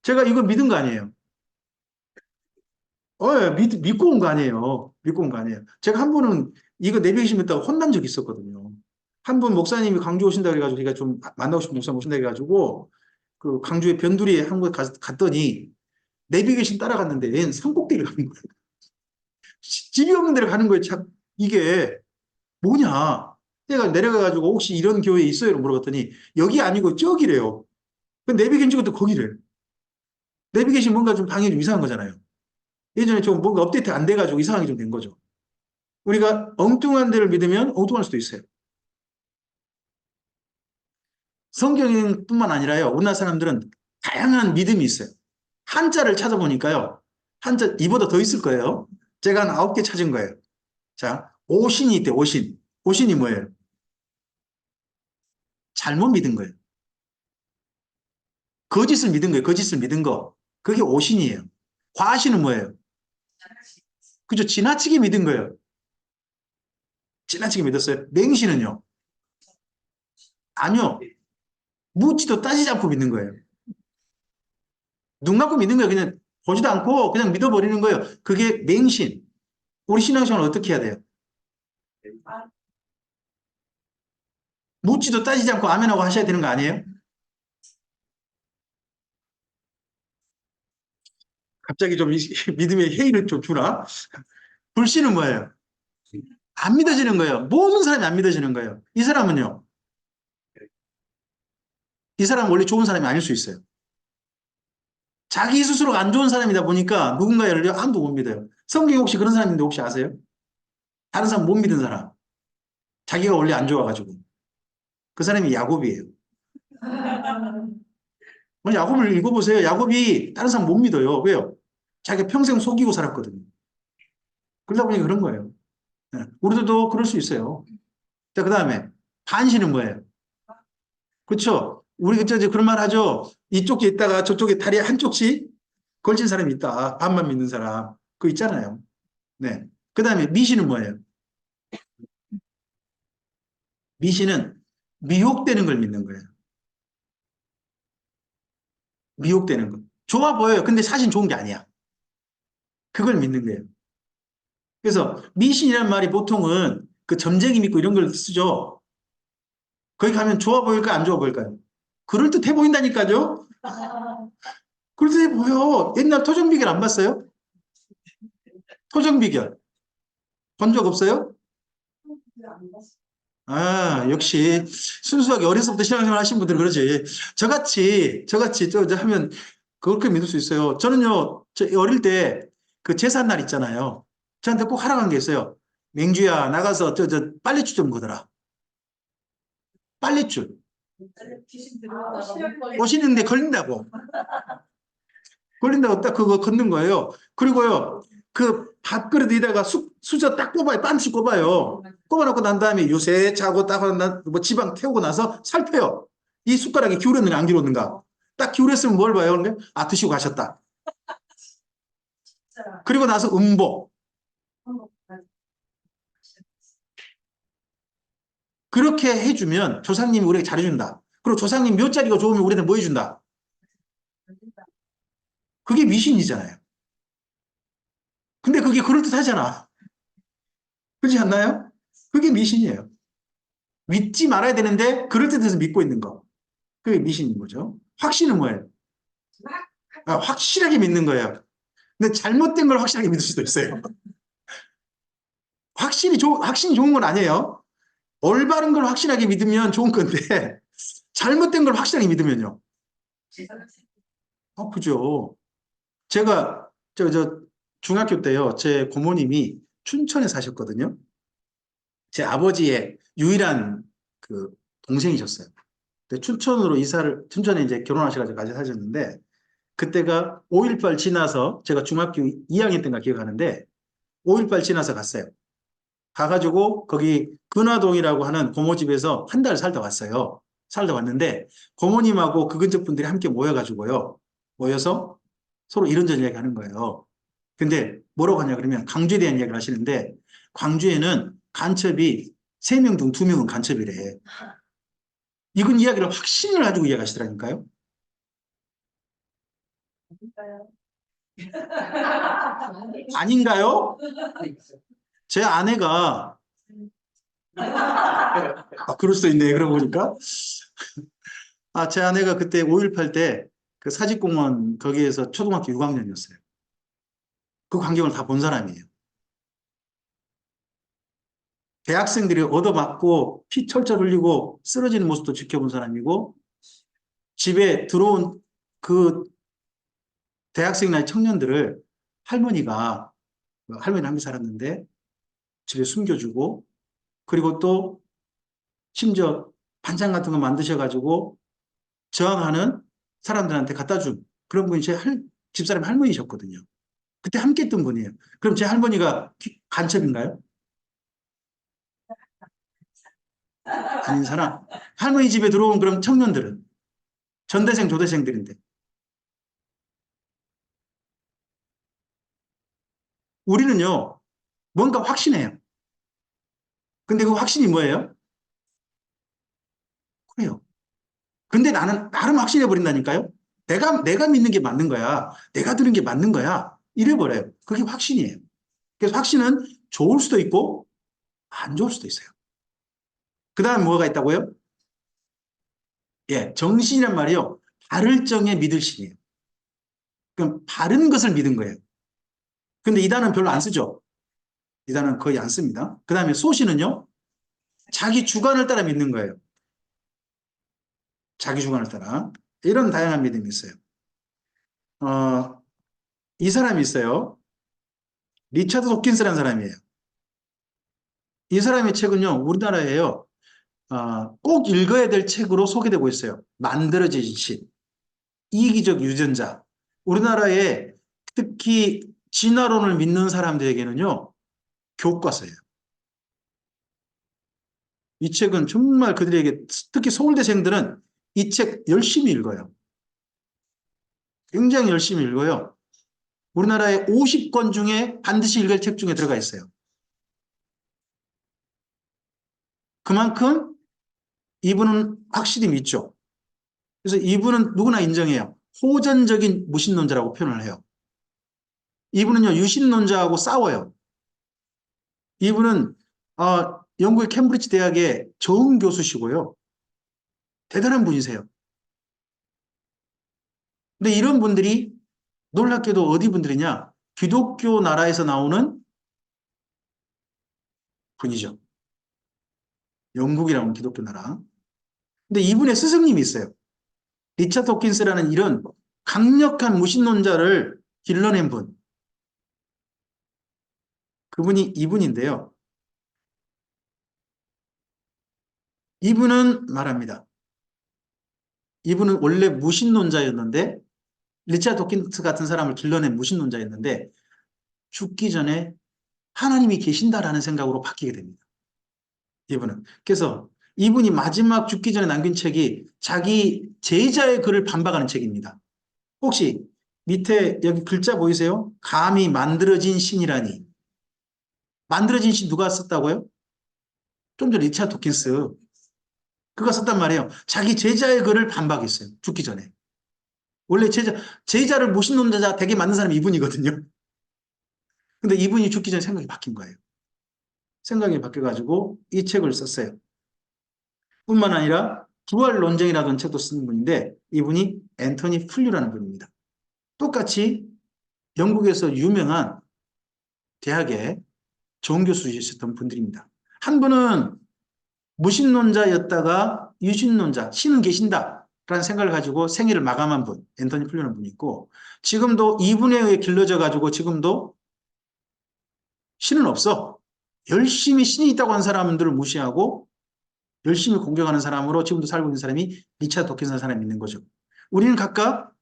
제가 이거 믿은 거 아니에요. 예, 믿고 온 거 아니에요. 믿고 온 거 아니에요. 제가 한 번은 이거 내비게이션 믿다가 혼난 적이 있었거든요. 한 분 목사님이 광주 오신다 그래가지고 제가 좀 만나고 싶은 목사님 오신다 그래가지고 그 광주에 변두리에 한 곳 갔더니 내비게이션 따라갔는데 얘는 산꼭대기를 가는 거예요. 집이 없는 데를 가는 거예요. 이게 뭐냐? 내가 내려가가지고 혹시 이런 교회 있어요? 물어봤더니 여기 아니고 저기래요. 그 내비게이션 찍어도 거기래. 내비게이션 뭔가 좀 방향이 좀 이상한 거잖아요. 예전에 좀 뭔가 업데이트 안 돼가지고 이상하게 좀 된 거죠. 우리가 엉뚱한 데를 믿으면 엉뚱할 수도 있어요. 성경뿐만 아니라요. 우리나라 사람들은 다양한 믿음이 있어요. 한자를 찾아보니까요. 한자 이보다 더 있을 거예요. 제가 한 9개 찾은 거예요. 자, 오신이 있대, 오신. 오신이 뭐예요? 잘못 믿은 거예요. 거짓을 믿은 거예요. 거짓을 믿은 거. 그게 오신이에요. 과신은 뭐예요? 그죠? 지나치게 믿은 거예요. 지나치게 믿었어요. 맹신은요? 아니요. 묻지도 따지지 않고 믿는 거예요. 눈 감고 믿는 거예요. 그냥 보지도 않고 그냥 믿어버리는 거예요. 그게 맹신. 우리 신앙생활 어떻게 해야 돼요? 묻지도 따지지 않고 아멘하고 하셔야 되는 거 아니에요? 갑자기 좀 믿음의 해이를 좀 주나? 불신은 뭐예요? 안 믿어지는 거예요. 모든 사람이 안 믿어지는 거예요. 이 사람은요? 이 사람은 원래 좋은 사람이 아닐 수 있어요. 자기 스스로가 안 좋은 사람이다 보니까 누군가를 아무도 못 믿어요. 성경에 혹시 그런 사람인데 혹시 아세요? 다른 사람 못 믿은 사람. 자기가 원래 안 좋아가지고. 그 사람이 야곱이에요. 야곱을 읽어보세요. 야곱이 다른 사람 못 믿어요. 왜요? 자기가 평생 속이고 살았거든요. 그러다 보니 그런 거예요. 네. 우리들도 그럴 수 있어요. 자, 그 다음에 반신은 뭐예요? 그렇죠? 우리 그저 이제 그런 말 하죠. 이쪽에 있다가 저쪽에 다리 한쪽씩 걸친 사람이 있다. 반만 믿는 사람. 그거 있잖아요. 네. 그 다음에 미신은 뭐예요? 미신은 미혹되는 걸 믿는 거예요. 미혹되는 거. 좋아 보여요. 근데 사실 좋은 게 아니야. 그걸 믿는 거예요. 그래서 미신이라는 말이 보통은 그 점쟁이 믿고 이런 걸 쓰죠. 거기 가면 좋아 보일까요? 안 좋아 보일까요? 그럴듯해 보인다니까요. 그럴듯해 보여. 옛날 토정비결 안 봤어요? 토정비결. 본 적 없어요? 아, 역시 순수하게 어려서부터 신앙생활 하신 분들은 그러지. 저같이 저 하면 그렇게 믿을 수 있어요. 저는요, 저 어릴 때 그 제삿날 있잖아요. 저한테 꼭 하라고 한 게 있어요. 맹주야, 나가서 빨래줄 좀 거더라. 빨래줄. 오시는데 걸린다고. 걸린다고 딱 그거 걷는 거예요. 그리고요, 그 밥그릇 위에다가 수저 딱 꼽아요. 빤씩 꼽아요. 꼽아놓고 난 다음에 요새 자고 딱 뭐 지방 태우고 나서 살펴요. 이 숟가락이 기울었는가 안 기울었는가. 딱 기울었으면 뭘 봐요? 근데 아, 드시고 가셨다. 그리고 나서 음복. 그렇게 해주면 조상님이 우리에게 잘해준다. 그리고 조상님 몇 자리가 좋으면 우리한테 뭐 해준다. 그게 미신이잖아요. 근데 그게 그럴듯하잖아. 그렇지 않나요? 그게 미신이에요. 믿지 말아야 되는데 그럴듯해서 믿고 있는 거. 그게 미신인 거죠. 확신은 뭐예요? 아, 확실하게 믿는 거예요. 근데 잘못된 걸 확실하게 믿을 수도 있어요. 확신이 좋은 건 아니에요. 올바른 걸 확실하게 믿으면 좋은 건데 잘못된 걸 확실하게 믿으면요. 그죠. 제가 저 중학교 때요. 제 고모님이 춘천에 사셨거든요. 제 아버지의 유일한 그 동생이셨어요. 근데 춘천에 이제 결혼하셔가지고 같이 사셨는데 그때가 5.18 지나서 제가 중학교 2학년 때인가 기억하는데 5.18 지나서 갔어요. 가가지고 거기 근화동이라고 하는 고모 집에서 한 달 살다 왔어요. 살다 왔는데 고모님하고 그 근처 분들이 함께 모여가지고요. 모여서 서로 이런저런 이야기 하는 거예요. 근데 뭐라고 하냐 그러면 광주에 대한 이야기를 하시는데 광주에는 간첩이 3명 중 2명은 간첩이래. 이건 이야기를 확신을 가지고 이야기하시더라니까요. 아닌가요? 제 아내가 그럴 수도 있네. 그러고 보니까 제 아내가 그때 5.18 때 그 사직공원 거기에서 초등학교 6학년이었어요. 그 광경을 다 본 사람이에요. 대학생들이 얻어맞고 피 철철 흘리고 쓰러지는 모습도 지켜본 사람이고 집에 들어온 그 대학생이나 청년들을 할머니가 할머니 한개 살았는데 집에 숨겨주고 그리고 또 심지어 반찬 같은 거 만드셔가지고 저항하는 사람들한테 갖다 준 그런 분이 집사람의 할머니셨거든요. 그때 함께 했던 분이에요. 그럼 제 할머니가 간첩인가요? 아닌 사람. 할머니 집에 들어온 그럼 청년들은 전대생, 조대생들인데 우리는요 뭔가 확신해요. 근데 그 확신이 뭐예요? 그래요. 근데 나는 나름 확신해 버린다니까요. 내가 믿는 게 맞는 거야. 내가 들은 게 맞는 거야. 이래 버려요. 그게 확신이에요. 그래서 확신은 좋을 수도 있고 안 좋을 수도 있어요. 그 다음에 뭐가 있다고요? 예, 정신이란 말이요. 바를 정에 믿을 신이에요. 그럼 바른 것을 믿은 거예요. 근데 이 단어는 별로 안 쓰죠. 이 단어는 거의 안 씁니다. 그 다음에 소신은요. 자기 주관을 따라 믿는 거예요. 자기 주관을 따라. 이런 다양한 믿음이 있어요. 이 사람이 있어요. 리차드 도킨스라는 사람이에요. 이 사람의 책은요. 우리나라에요. 꼭 읽어야 될 책으로 소개되고 있어요. 만들어진 신, 이기적 유전자. 우리나라에 특히 진화론을 믿는 사람들에게는요. 교과서예요. 이 책은 정말 그들에게 특히 서울대생들은 이 책 열심히 읽어요. 굉장히 열심히 읽어요. 우리나라의 50권 중에 반드시 읽을 책 중에 들어가 있어요. 그만큼 이분은 확실히 믿죠. 그래서 이분은 누구나 인정해요. 호전적인 무신론자라고 표현을 해요. 이분은요, 유신론자하고 싸워요. 이분은 영국의 캠브리지 대학의 좋은 교수시고요. 대단한 분이세요. 근데 이런 분들이 놀랍게도 어디 분들이냐? 기독교 나라에서 나오는 분이죠. 영국이라는 기독교 나라. 근데 이분의 스승님이 있어요. 리차드 호킨스라는 이런 강력한 무신론자를 길러낸 분. 그분이 이분인데요. 이분은 말합니다. 이분은 원래 무신론자였는데 리차드 호킨스 같은 사람을 길러낸 무신론자였는데 죽기 전에 하나님이 계신다라는 생각으로 바뀌게 됩니다. 이분은. 그래서 이분이 마지막 죽기 전에 남긴 책이 자기 제자의 글을 반박하는 책입니다. 혹시 밑에 여기 글자 보이세요? 감히 만들어진 신이라니. 만들어진 신 누가 썼다고요? 좀 전 리차드 도킨스. 그가 썼단 말이에요. 자기 제자의 글을 반박했어요. 죽기 전에. 원래 제자를 무신론자 되게 만든 사람이 이분이거든요. 근데 이분이 죽기 전에 생각이 바뀐 거예요. 생각이 바뀌어가지고 이 책을 썼어요. 뿐만 아니라 부활 논쟁이라는 책도 쓴 분인데 이분이 앤토니 풀류라는 분입니다. 똑같이 영국에서 유명한 대학에 좋은 교수이셨던 분들입니다. 한 분은 무신론자였다가 유신론자, 신은 계신다 라는 생각을 가지고 생애를 마감한 분, 앤토니 풀류라는 분이 있고 지금도 이분에 의해 길러져 가지고 지금도 신은 없어. 열심히 신이 있다고 하는 사람들을 무시하고 열심히 공격하는 사람으로 지금도 살고 있는 사람이 리차드 도킨스라는 사람이 있는 거죠. 우리는 각각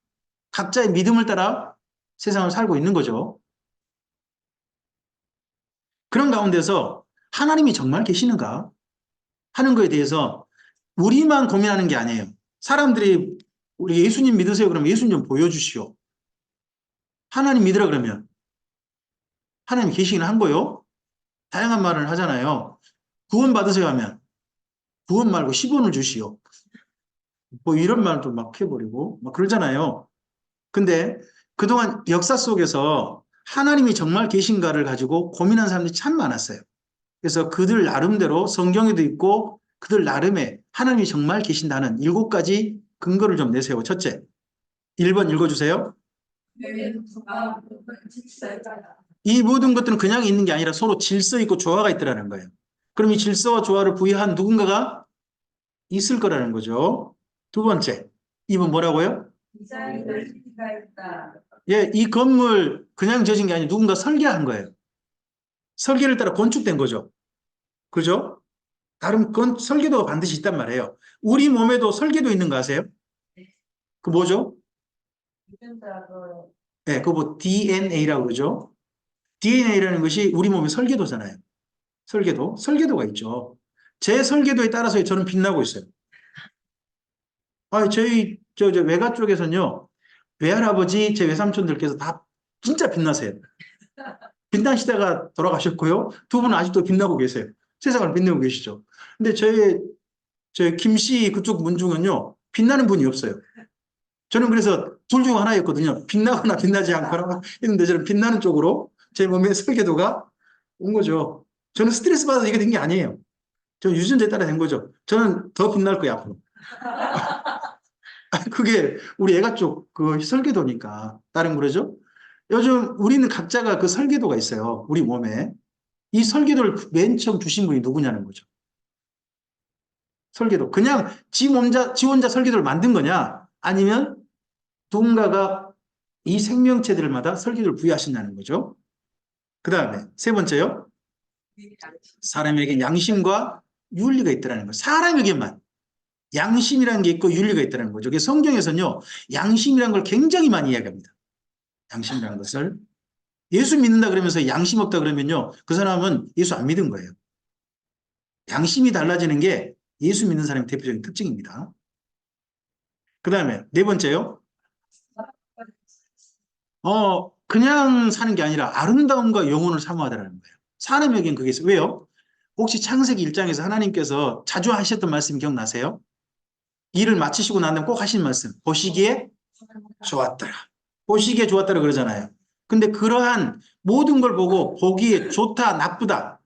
각자의 믿음을 따라 세상을 살고 있는 거죠. 그런 가운데서 하나님이 정말 계시는가 하는 거에 대해서 우리만 고민하는 게 아니에요. 사람들이 우리 예수님 믿으세요 그러면 예수님 좀 보여주시오. 하나님 믿으라 그러면 하나님이 계시긴 한 거요. 다양한 말을 하잖아요. 구원 받으세요 하면 구원 말고 10원을 주시오. 뭐 이런 말도 막 해버리고 막 그러잖아요. 근데 그동안 역사 속에서 하나님이 정말 계신가를 가지고 고민한 사람들이 참 많았어요. 그래서 그들 나름대로 성경에도 있고 그들 나름의 하나님이 정말 계신다는 7가지 근거를 좀 내세요. 첫째, 1번 읽어주세요. 이 모든 것들은 그냥 있는 게 아니라 서로 질서 있고 조화가 있더라는 거예요. 그럼 이 질서와 조화를 부여한 누군가가 있을 거라는 거죠. 두 번째, 이분 뭐라고요? 이장이 될 수가 있다. 예, 이 건물 그냥 지어진 게 아니고 누군가 설계한 거예요. 설계를 따라 건축된 거죠. 그죠? 다른 설계도가 반드시 있단 말이에요. 우리 몸에도 설계도 있는 거 아세요? 그 뭐죠? 유전자 예, 그거 뭐 DNA라고 그러죠? DNA라는 것이 우리 몸의 설계도잖아요. 설계도가 있죠. 제 설계도에 따라서 저는 빛나고 있어요. 아, 저희 저 외가 쪽에서는요, 외할아버지, 제 외삼촌들께서 다 진짜 빛나세요. 빛나시다가 돌아가셨고요. 두 분은 아직도 빛나고 계세요. 세상을 빛내고 계시죠. 근데 저희 김씨 그쪽 문중은요, 빛나는 분이 없어요. 저는 그래서 둘 중 하나였거든요. 빛나거나 빛나지 않거나 했는데 저는 빛나는 쪽으로 제 몸의 설계도가 온 거죠. 저는 스트레스 받아서 이게 된 게 아니에요. 저는 유전자에 따라 된 거죠. 저는 더 빛날 거예요, 앞으로. 그게 우리 애가 쪽 그 설계도니까. 다른 거죠. 요즘 우리는 각자가 그 설계도가 있어요. 우리 몸에. 이 설계도를 맨 처음 주신 분이 누구냐는 거죠. 설계도. 그냥 지 혼자 설계도를 만든 거냐? 아니면 누군가가 이 생명체들마다 설계도를 부여하신다는 거죠. 그 다음에 세 번째요. 사람에게 양심과 윤리가 있다는 거. 사람에게만 양심이라는 게 있고 윤리가 있다는 거죠. 그래서 성경에서는요, 양심이라는 걸 굉장히 많이 이야기합니다. 양심이라는 것을. 예수 믿는다 그러면서 양심 없다 그러면요, 그 사람은 예수 안 믿은 거예요. 양심이 달라지는 게 예수 믿는 사람의 대표적인 특징입니다. 그 다음에 네 번째요. 그냥 사는 게 아니라 아름다움과 영혼을 사모하다라는 거예요. 사람에겐 그게 있어요. 왜요? 혹시 창세기 1장에서 하나님께서 자주 하셨던 말씀 기억나세요? 일을 마치시고 난 다음에 꼭 하신 말씀. 보시기에 좋았더라. 보시기에 좋았더라 그러잖아요. 근데 그러한 모든 걸 보고 보기에 좋다, 나쁘다.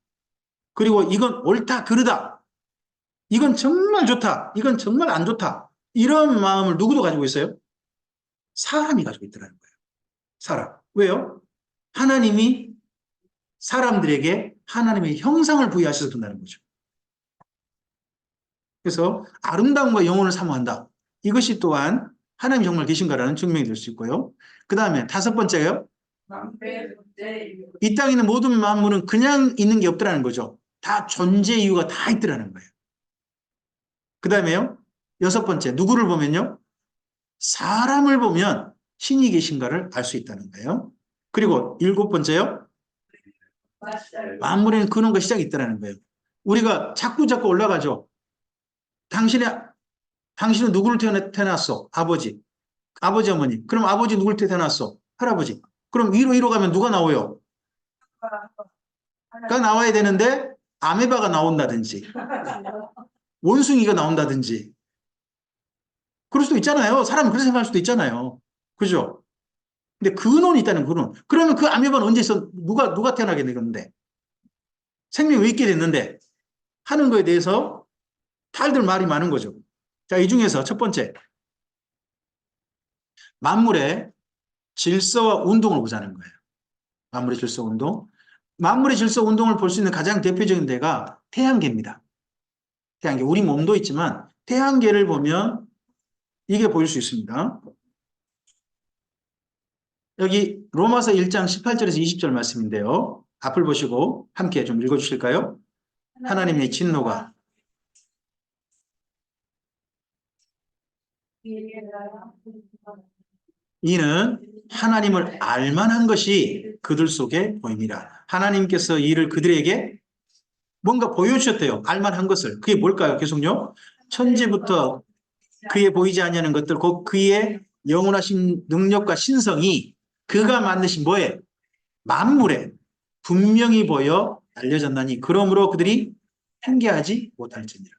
그리고 이건 옳다, 그르다. 이건 정말 좋다. 이건 정말 안 좋다. 이런 마음을 누구도 가지고 있어요? 사람이 가지고 있더라는 거예요. 사람. 왜요? 하나님이 사람들에게 하나님의 형상을 부여하셔서 그런다는 거죠. 그래서 아름다움과 영혼을 사모한다. 이것이 또한 하나님이 정말 계신가라는 증명이 될 수 있고요. 그 다음에 다섯 번째요. 이 땅에 있는 모든 만물은 그냥 있는 게 없더라는 거죠. 다 존재 이유가 다 있더라는 거예요. 그 다음에요. 여섯 번째, 누구를 보면요. 사람을 보면 신이 계신가를 알 수 있다는 거예요. 그리고 일곱 번째요. 만물에는 근원과 시작이 있다는 거예요. 우리가 자꾸 올라가죠. 당신은 누구를 태어났어? 아버지. 아버지, 어머니. 그럼 아버지 누구를 태어났어? 할아버지. 그럼 위로 가면 누가 나와요? 가 나와야 되는데 아메바가 나온다든지 원숭이가 나온다든지 그럴 수도 있잖아요. 사람은 그렇게 생각할 수도 있잖아요. 그죠? 근데 근원이 있다는 근원. 그러면 그 아메바는 언제 있어? 누가 태어나게 되는데? 생명이 왜 있게 됐는데? 하는 거에 대해서 달들 말이 많은 거죠. 자, 이 중에서 첫 번째. 만물의 질서와 운동을 보자는 거예요. 만물의 질서 운동. 만물의 질서 운동을 볼 수 있는 가장 대표적인 데가 태양계입니다. 태양계. 우리 몸도 있지만 태양계를 보면 이게 보일 수 있습니다. 여기 로마서 1장 18절에서 20절 말씀인데요. 앞을 보시고 함께 좀 읽어주실까요? 하나님의 진노가 이는 하나님을 알만한 것이 그들 속에 보입니다. 하나님께서 이를 그들에게 뭔가 보여주셨대요. 알만한 것을. 그게 뭘까요? 계속요. 천지부터 그에 보이지 아니하는 것들, 곧 그의 영원하신 능력과 신성이 그가 만드신 뭐에? 만물에 분명히 보여 알려졌나니 그러므로 그들이 핑계하지 못할지니라.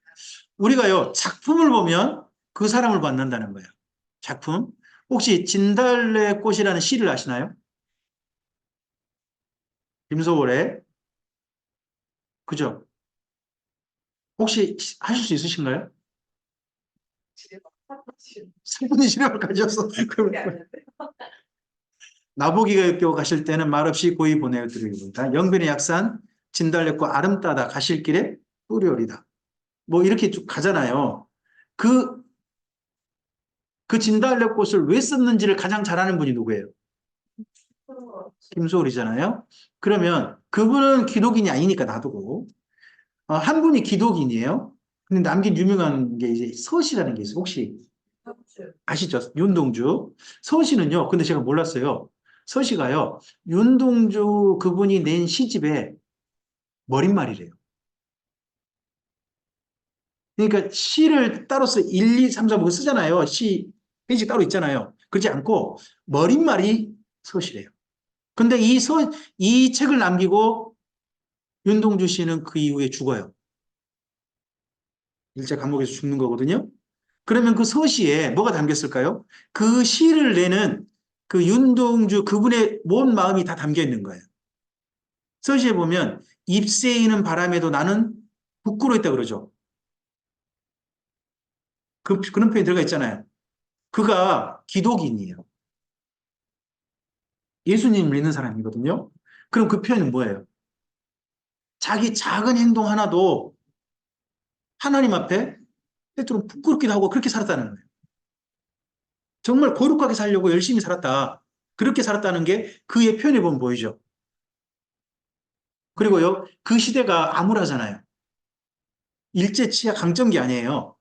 우리가요, 작품을 보면 그 사람을 만난다는 거예요. 작품. 혹시 진달래꽃이라는 시를 아시나요? 김소월의. 그죠? 혹시 하실 수 있으신가요? 3분의 시력을 가져서 나보기가 교 가실 때는 말없이 고이 보내드리겠습니다. 영변의 약산 진달래꽃 아름다다 가실 길에 뿌리오리다. 뭐 이렇게 쭉 가잖아요. 그, 그 진달래꽃을 왜 썼는지를 가장 잘 아는 분이 누구예요? 김소월이잖아요. 그러면 그분은 기독인이 아니니까 놔두고 한 분이 기독인이에요. 근데 남긴 유명한 게 이제 서시라는 게 있어요. 혹시 아시죠? 윤동주. 서시는요. 근데 제가 몰랐어요. 서시가요. 윤동주 그분이 낸 시집에 머릿말이래요. 그러니까 시를 따로 써 1, 2, 3, 4 뭐 쓰잖아요. 시 페이지 따로 있잖아요. 그렇지 않고 머릿말이 서시래요. 근데 이 책을 남기고 윤동주 씨는 그 이후에 죽어요. 일제 감옥에서 죽는 거거든요. 그러면 그 서시에 뭐가 담겼을까요? 그 시를 내는 그 윤동주 그분의 온 마음이 다 담겨 있는 거예요. 서시에 보면 잎새이는 바람에도 나는 부끄러워 있다 그러죠. 그런 표현이 들어가 있잖아요. 그가 기독인이에요. 예수님을 믿는 사람이거든요. 그럼 그 표현은 뭐예요? 자기 작은 행동 하나도 하나님 앞에 때때로 부끄럽기도 하고 그렇게 살았다는 거예요. 정말 거룩하게 살려고 열심히 살았다. 그렇게 살았다는 게 그의 표현에 보면 보이죠. 그리고요, 그 시대가 암울하잖아요. 일제 치하 강점기 아니에요.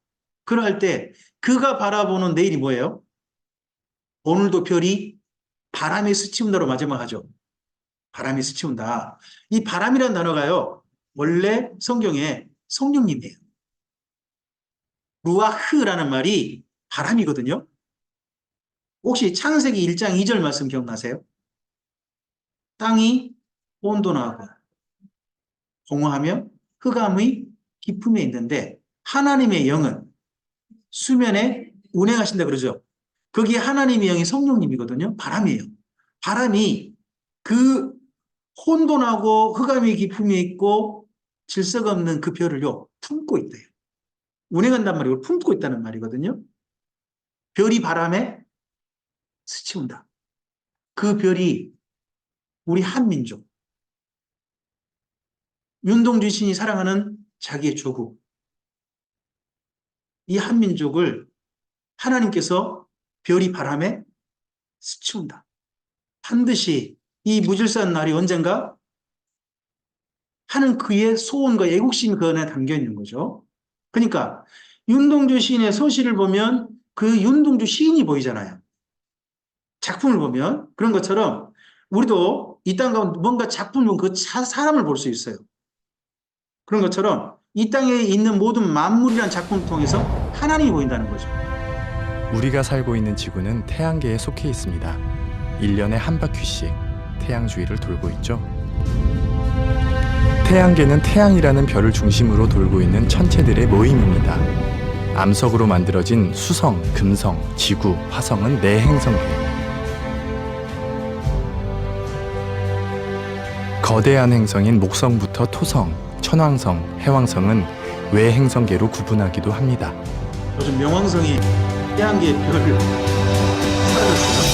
그럴 때 그가 바라보는 내일이 뭐예요? 오늘도 별이 바람에 스치운다로 마지막 하죠. 바람이 스치운다. 이 바람이라는 단어가요, 원래 성경에 성령님이에요. 루아흐라는 말이 바람이거든요. 혹시 창세기 1장 2절 말씀 기억나세요? 땅이 온도나고 공허하며 흑암의 깊음에 있는데 하나님의 영은 수면에 운행하신다 그러죠. 거기에 하나님의 영이 성령님이거든요. 바람이에요. 바람이 그 혼돈하고 흑암의 깊음에 있고 질서가 없는 그 별을요 품고 있대요. 운행한단 말이고 품고 있다는 말이거든요. 별이 바람에 스치운다. 그 별이 우리 한민족, 윤동주 신이 사랑하는 자기의 조국, 이 한민족을 하나님께서 별이 바람에 스치운다. 반드시 이 무질서한 날이 언젠가 하는 그의 소원과 애국심이 그 안에 담겨 있는 거죠. 그러니까 윤동주 시인의 서시를 보면 그 윤동주 시인이 보이잖아요. 작품을 보면 그런 것처럼 우리도 이 땅 가운데 뭔가 작품을 보면 그 사람을 볼 수 있어요. 그런 것처럼 이 땅에 있는 모든 만물이라는 작품을 통해서 하나님이 보인다는 거죠. 우리가 살고 있는 지구는 태양계에 속해 있습니다. 1년에 한 바퀴씩 태양 주위를 돌고 있죠. 태양계는 태양이라는 별을 중심으로 돌고 있는 천체들의 모임입니다. 암석으로 만들어진 수성, 금성, 지구, 화성은 내행성계. 거대한 행성인 목성부터 토성, 천왕성, 해왕성은 외행성계로 구분하기도 합니다. 요즘 명왕성이 태양계의 별을 사라졌어요.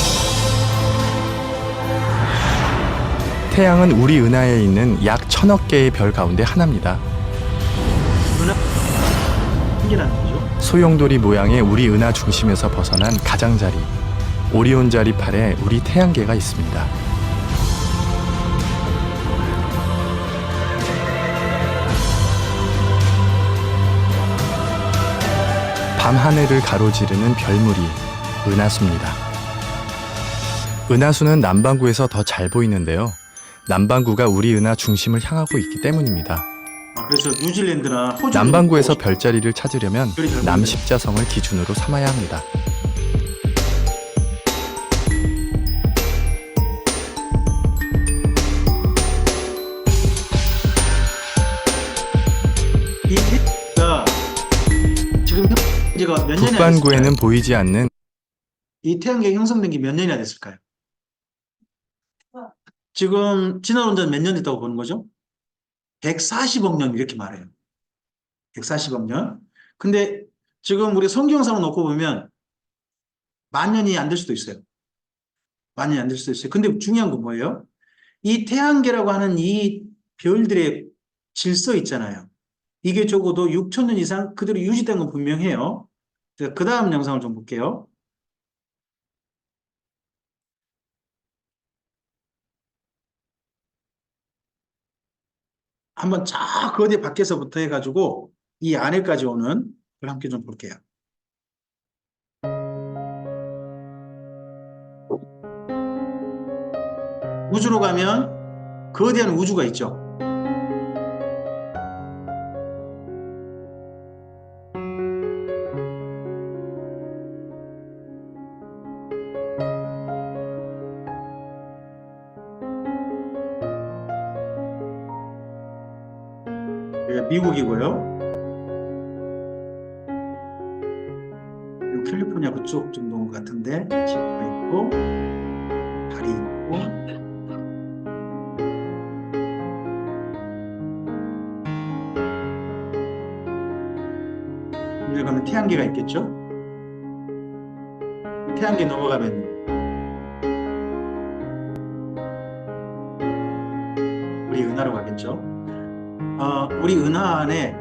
태양은 우리 은하에 있는 약 1000억 개의 별 가운데 하나입니다. 은하이라는 거죠. 소용돌이 모양의 우리 은하 중심에서 벗어난 가장자리, 오리온자리 팔에 우리 태양계가 있습니다. 밤하늘을 가로지르는 별무리, 은하수입니다. 은하수는 남반구에서 더 잘 보이는데요. 남반구가 우리 은하 중심을 향하고 있기 때문입니다. 그래서 뉴질랜드나 호주 남반구에서 별자리를 찾으려면 별이 잘 보이네요. 남십자성을 기준으로 삼아야 합니다. 이 태양계가 지금 현재가 몇 년이나 북반구에는 됐을까요? 보이지 않는 이 태양계 형성된 게 몇 년이나 됐을까요? 지금 진화 운전 몇 년 됐다고 보는 거죠? 140억 년 이렇게 말해요. 140억 년. 근데 지금 우리 성경상으로 놓고 보면 만 년이 안 될 수도 있어요. 만 년이 안 될 수도 있어요. 근데 중요한 건 뭐예요? 이 태양계라고 하는 이 별들의 질서 있잖아요. 이게 적어도 6천 년 이상 그대로 유지된 건 분명해요. 그 다음 영상을 좀 볼게요. 한번 쫙 거대 밖에서부터 해가지고 이 안에까지 오는 걸 함께 좀 볼게요. 우주로 가면 거대한 우주가 있죠. 여기가 미국이고요. 이 캘리포니아 그쪽 정도 같은데 지구가 있고 달이 있고 여기 가면 태양계가 있겠죠. 태양계 넘어가면 우리 은하로 가겠죠. 우리 은하 안에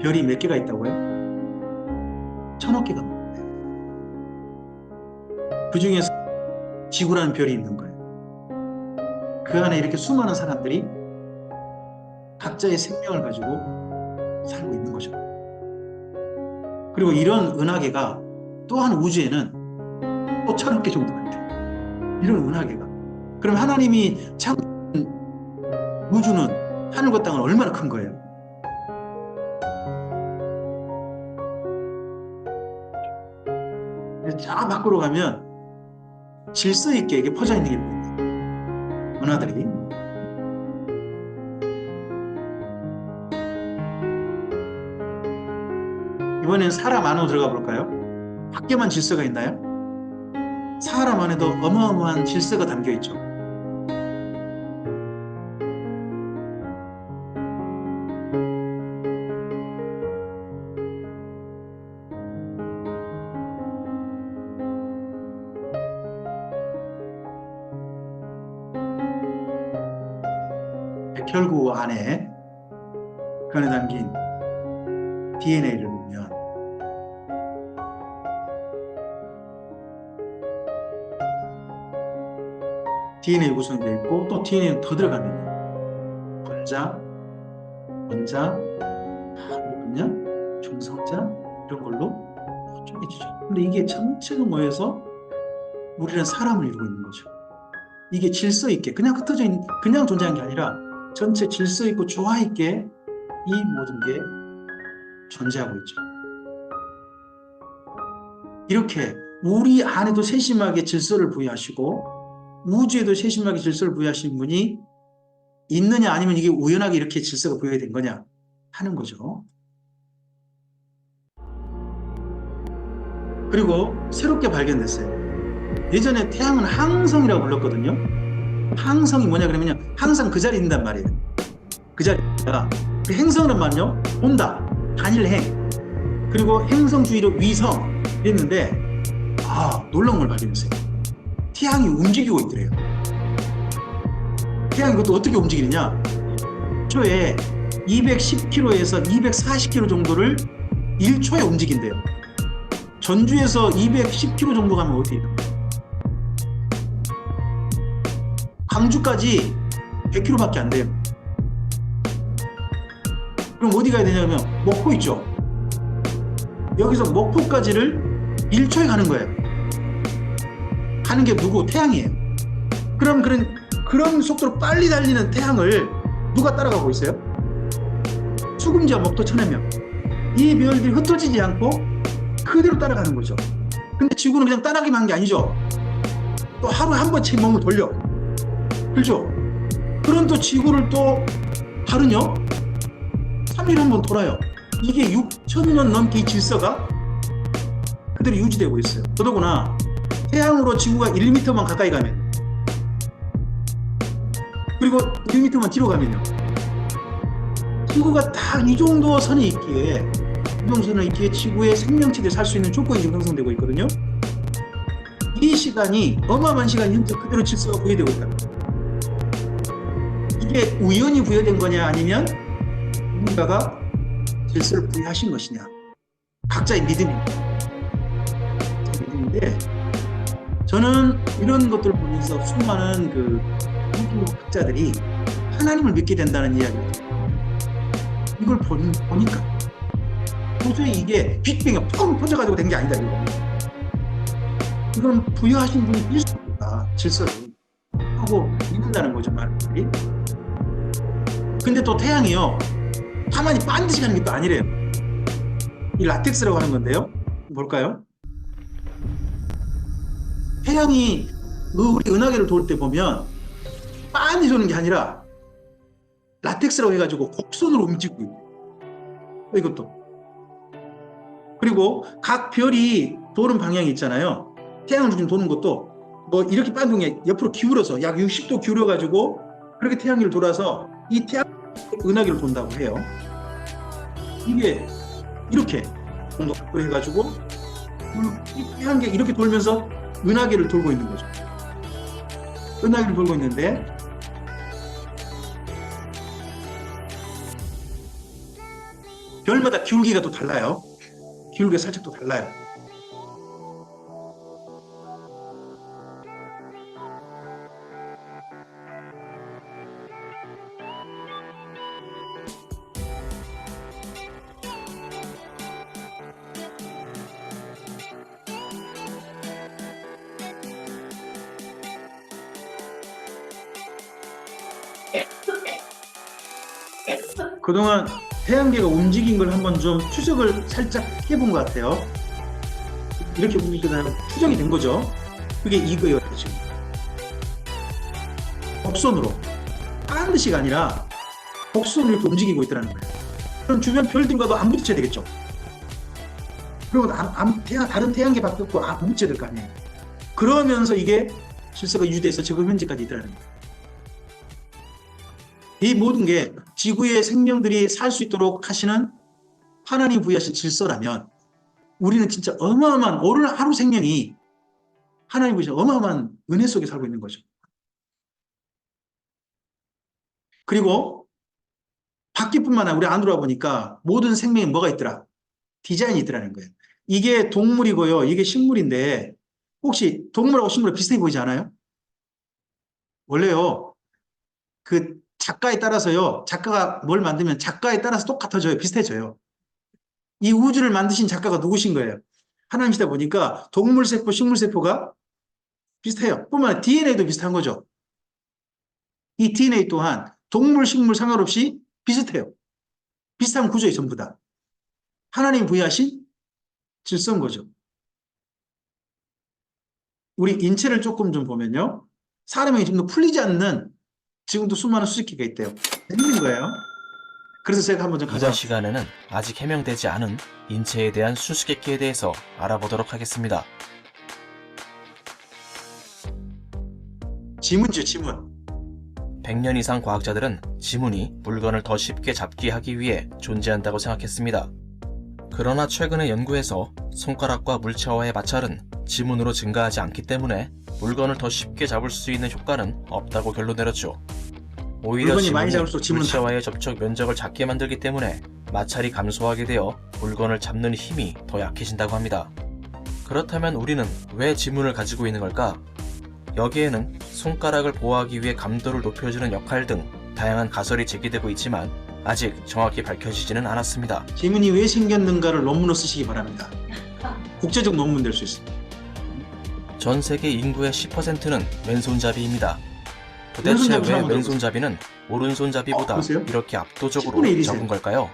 별이 몇 개가 있다고요? 1000억 개가 넘어요. 그 중에서 지구라는 별이 있는 거예요. 그 안에 이렇게 수많은 사람들이 각자의 생명을 가지고 살고 있는 거죠. 그리고 이런 은하계가 또한 우주에는 또 1000억 개 정도가 있대요. 이런 은하계가. 그럼 하나님이 창조한 우주는 하늘과 땅은 얼마나 큰 거예요? 쫙 밖으로 가면 질서 있게 이게 퍼져 있는 게 보여요. 은하들이. 이번엔 사람 안으로 들어가 볼까요? 밖에만 질서가 있나요? 사람 안에도 어마어마한 질서가 담겨 있죠. 백혈구 안에 그 안에 담긴 DNA를 보면 DNA 구성되어 있고 또 DNA는 더 들어가면 분자, 원자, 그러냐 중성자 이런 걸로 쪼개지죠. 근데 이게 전체가 모여서 우리는 사람을 이루고 있는 거죠. 이게 질서 있게 그냥 흩어져 있는 그냥 존재하는 게 아니라 전체 질서 있고 조화 있게 이 모든 게 존재하고 있죠. 이렇게 우리 안에도 세심하게 질서를 부여하시고 우주에도 세심하게 질서를 부여하신 분이 있느냐 아니면 이게 우연하게 이렇게 질서가 부여된 거냐 하는 거죠. 그리고 새롭게 발견됐어요. 예전에 태양은 항성이라고 불렀거든요. 항성이 뭐냐 그러면요 항상 그 자리에 있는단 말이에요. 그 자리가 그 행성은 말이요 온다 단일행 그리고 행성 주위로 위성 이랬는데 놀라운 걸 발견했어요. 태양이 움직이고 있더래요. 태양이 그것도 어떻게 움직이느냐 초에 210km에서 240km 정도를 1초에 움직인대요. 전주에서 210km 정도 가면 어떻게 돼요? 광주까지 100km밖에 안 돼요. 그럼 어디 가야 되냐면 목포 있죠. 여기서 목포까지를 1초에 가는 거예요. 가는 게 누구? 태양이에요. 그럼 그런 속도로 빨리 달리는 태양을 누가 따라가고 있어요? 수금지와 목토 천해명. 이 별들이 흩어지지 않고 그대로 따라가는 거죠. 근데 지구는 그냥 따라가기만 한 게 아니죠. 또 하루에 한 번씩 몸을 돌려. 그렇죠? 그럼 또 지구를 또 달은요 3일에 한 번 돌아요. 이게 6,000년 넘게 이 질서가 그대로 유지되고 있어요. 더더구나 태양으로 지구가 1m만 가까이 가면 그리고 1m만 뒤로 가면요 지구가 딱 이 정도 선이 있기에 지구의 생명체들이 살 수 있는 조건이 지금 형성되고 있거든요. 이 시간이 어마어마한 시간이 현재 그대로 질서가 부여되고 있다. 이게 우연히 부여된 거냐 아니면 누군가가 질서를 부여하신 것이냐. 각자의 믿음인데 저는 이런 것들을 보면서 수많은 그 학자들이 하나님을 믿게 된다는 이야기를 이걸 보니까 도저히 이게 빅뱅이 펑 터져가지고 된 게 아니다. 이건 부여하신 분이 일수다 질서를 하고 믿는다는 거죠, 말이. 근데 또 태양이요 가만히 반드시 가는 게 또 아니래요. 이 라텍스라고 하는 건데요, 볼까요? 태양이 우리 은하계를 돌 때 보면 빤히 도는 게 아니라 라텍스라고 해가지고 곡선으로 움직이고 있고 이것도. 그리고 각 별이 도는 방향이 있잖아요. 태양을 지금 도는 것도 뭐 이렇게 반동에 옆으로 기울어서 약 60도 기울여가지고 그렇게 태양계를 돌아서 이 태양 은하계를 돈다고 해요. 이게 이렇게 동독을 해가지고 이 태양계 이렇게 돌면서 은하계를 돌고 있는 거죠. 은하계를 돌고 있는데 별마다 기울기가 또 달라요. 기울기가 살짝 또 달라요. 그동안 태양계가 움직인 걸 한번 좀 추적을 살짝 해본 것 같아요. 이렇게 움직이다 추정이 된 거죠. 그게 이거예요, 지금. 곡선으로. 반드시가 아니라 곡선으로 이렇게 움직이고 있다는 거예요. 그럼 주변 별들과도 안 부딪혀야 되겠죠. 그리고 다른 태양계 바뀌었고 안 부딪혀야 될 거 아니에요. 그러면서 이게 질서가 유지돼서 지금 현재까지 있다는 거예요. 이 모든 게 지구의 생명들이 살 수 있도록 하시는 하나님 부여하신 질서라면 우리는 진짜 어마어마한 오늘 하루 생명이 하나님 부여하신 어마어마한 은혜 속에 살고 있는 거죠. 그리고 밖에뿐만 아니라 우리 안으로 와보니까 모든 생명에 뭐가 있더라? 디자인이 있더라는 거예요. 이게 동물이고요. 이게 식물인데 혹시 동물하고 식물이 비슷해 보이지 않아요? 원래요. 그 작가에 따라서요. 작가가 뭘 만들면 작가에 따라서 똑같아져요. 비슷해져요. 이 우주를 만드신 작가가 누구신 거예요? 하나님이시다 보니까 동물세포, 식물세포가 비슷해요. 뿐만 아니라 DNA도 비슷한 거죠. 이 DNA 또한 동물, 식물 상관없이 비슷해요. 비슷한 구조예요. 전부 다. 하나님 부여하신 질서인 거죠. 우리 인체를 조금 좀 보면요. 사람에게 지금도 풀리지 않는 지금도 수많은 수수께끼가 있대요. 재밌는 거예요. 그래서 제가 한번 좀 이번 시간에는 아직 해명되지 않은 인체에 대한 수수께끼에 대해서 알아보도록 하겠습니다. 지문이죠, 지문. 100년 이상 과학자들은 지문이 물건을 더 쉽게 잡게 하기 위해 존재한다고 생각했습니다. 그러나 최근의 연구에서 손가락과 물체와의 마찰은 지문으로 증가하지 않기 때문에 물건을 더 쉽게 잡을 수 있는 효과는 없다고 결론 내렸죠. 오히려 물건이 많이 지문이 잡을수록 지문은 물체와의 접촉 면적을 작게 만들기 때문에 마찰이 감소하게 되어 물건을 잡는 힘이 더 약해진다고 합니다. 그렇다면 우리는 왜 지문을 가지고 있는 걸까? 여기에는 손가락을 보호하기 위해 감도를 높여주는 역할 등 다양한 가설이 제기되고 있지만 아직 정확히 밝혀지지는 않았습니다. 지문이 왜 생겼는가를 논문으로 쓰시기 바랍니다. 국제적 논문 될 수 있습니다. 전 세계 인구의 10%는 왼손잡이입니다. 도대체 왜 왼손잡이는 오른손잡이보다 보세요. 이렇게 압도적으로 10분의 1이세요. 적은 걸까요?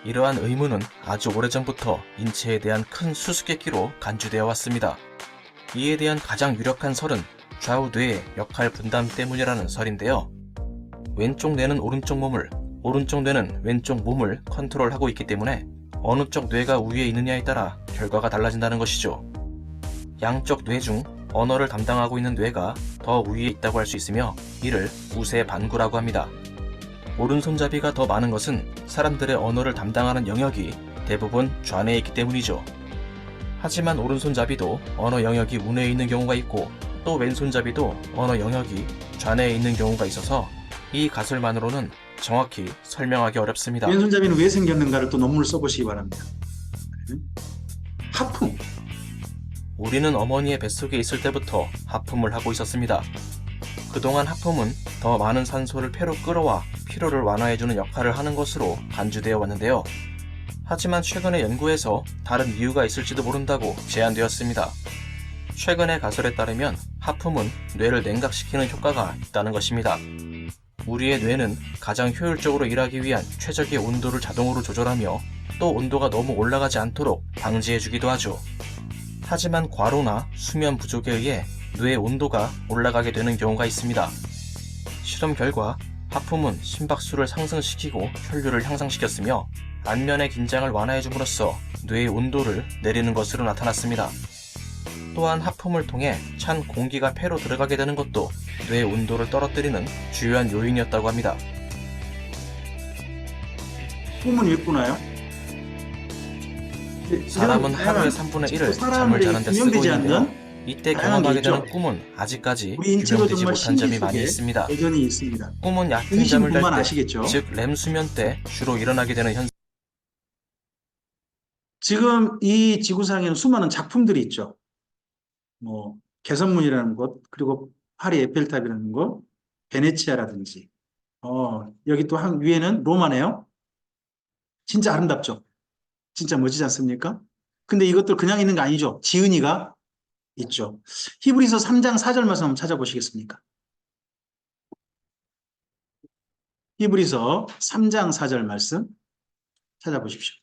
이러한 의문은 아주 오래전부터 인체에 대한 큰 수수께끼로 간주되어 왔습니다. 이에 대한 가장 유력한 설은 좌우 뇌의 역할 분담 때문이라는 설인데요. 왼쪽 뇌는 오른쪽 몸을, 오른쪽 뇌는 왼쪽 몸을 컨트롤하고 있기 때문에 어느 쪽 뇌가 우위에 있느냐에 따라 결과가 달라진다는 것이죠. 양쪽 뇌 중 언어를 담당하고 있는 뇌가 더 우위에 있다고 할 수 있으며 이를 우세 반구라고 합니다. 오른손잡이가 더 많은 것은 사람들의 언어를 담당하는 영역이 대부분 좌뇌에 있기 때문이죠. 하지만 오른손잡이도 언어 영역이 우뇌에 있는 경우가 있고 또 왼손잡이도 언어 영역이 좌뇌에 있는 경우가 있어서 이 가설만으로는 정확히 설명하기 어렵습니다. 왼손잡이는 왜 생겼는가를 또 논문을 써보시기 바랍니다. 네. 하품. 우리는 어머니의 뱃속에 있을 때부터 하품을 하고 있었습니다. 그동안 하품은 더 많은 산소를 폐로 끌어와 피로를 완화해주는 역할을 하는 것으로 간주되어 왔는데요. 하지만 최근의 연구에서 다른 이유가 있을지도 모른다고 제안되었습니다. 최근의 가설에 따르면 하품은 뇌를 냉각시키는 효과가 있다는 것입니다. 우리의 뇌는 가장 효율적으로 일하기 위한 최적의 온도를 자동으로 조절하며 또 온도가 너무 올라가지 않도록 방지해주기도 하죠. 하지만 과로나 수면 부족에 의해 뇌의 온도가 올라가게 되는 경우가 있습니다. 실험 결과 하품은 심박수를 상승시키고 혈류를 향상시켰으며 안면의 긴장을 완화해줌으로써 뇌의 온도를 내리는 것으로 나타났습니다. 또한 하품을 통해 찬 공기가 폐로 들어가게 되는 것도 뇌의 온도를 떨어뜨리는 주요한 요인이었다고 합니다. 꿈은 일꾸나요? 사람은 하루의 3분의 1을 잠을 자는 데 쓰고 구명되지 있는데요. 않는 이때 다양한 게 경험하게 되는 있죠. 꿈은 아직까지 우리 인체로 규명되지 정말 못한 점이 신기 많이 속에 있습니다. 여전히 있습니다. 꿈은 얕은 의심 잠을 분만 잘 때, 아시겠죠? 즉 렘 수면 때 주로 일어나게 되는 현상. 지금 이 지구상에는 수많은 작품들이 있죠. 뭐 개선문이라는 곳, 그리고 파리 에펠탑이라는 곳, 베네치아라든지. 여기 또 위에는 로마네요. 진짜 아름답죠. 진짜 멋지지 않습니까? 근데 이것들 그냥 있는 거 아니죠. 지은이가 있죠. 히브리서 3장 4절 말씀 한번 찾아보시겠습니까? 히브리서 3장 4절 말씀 찾아보십시오.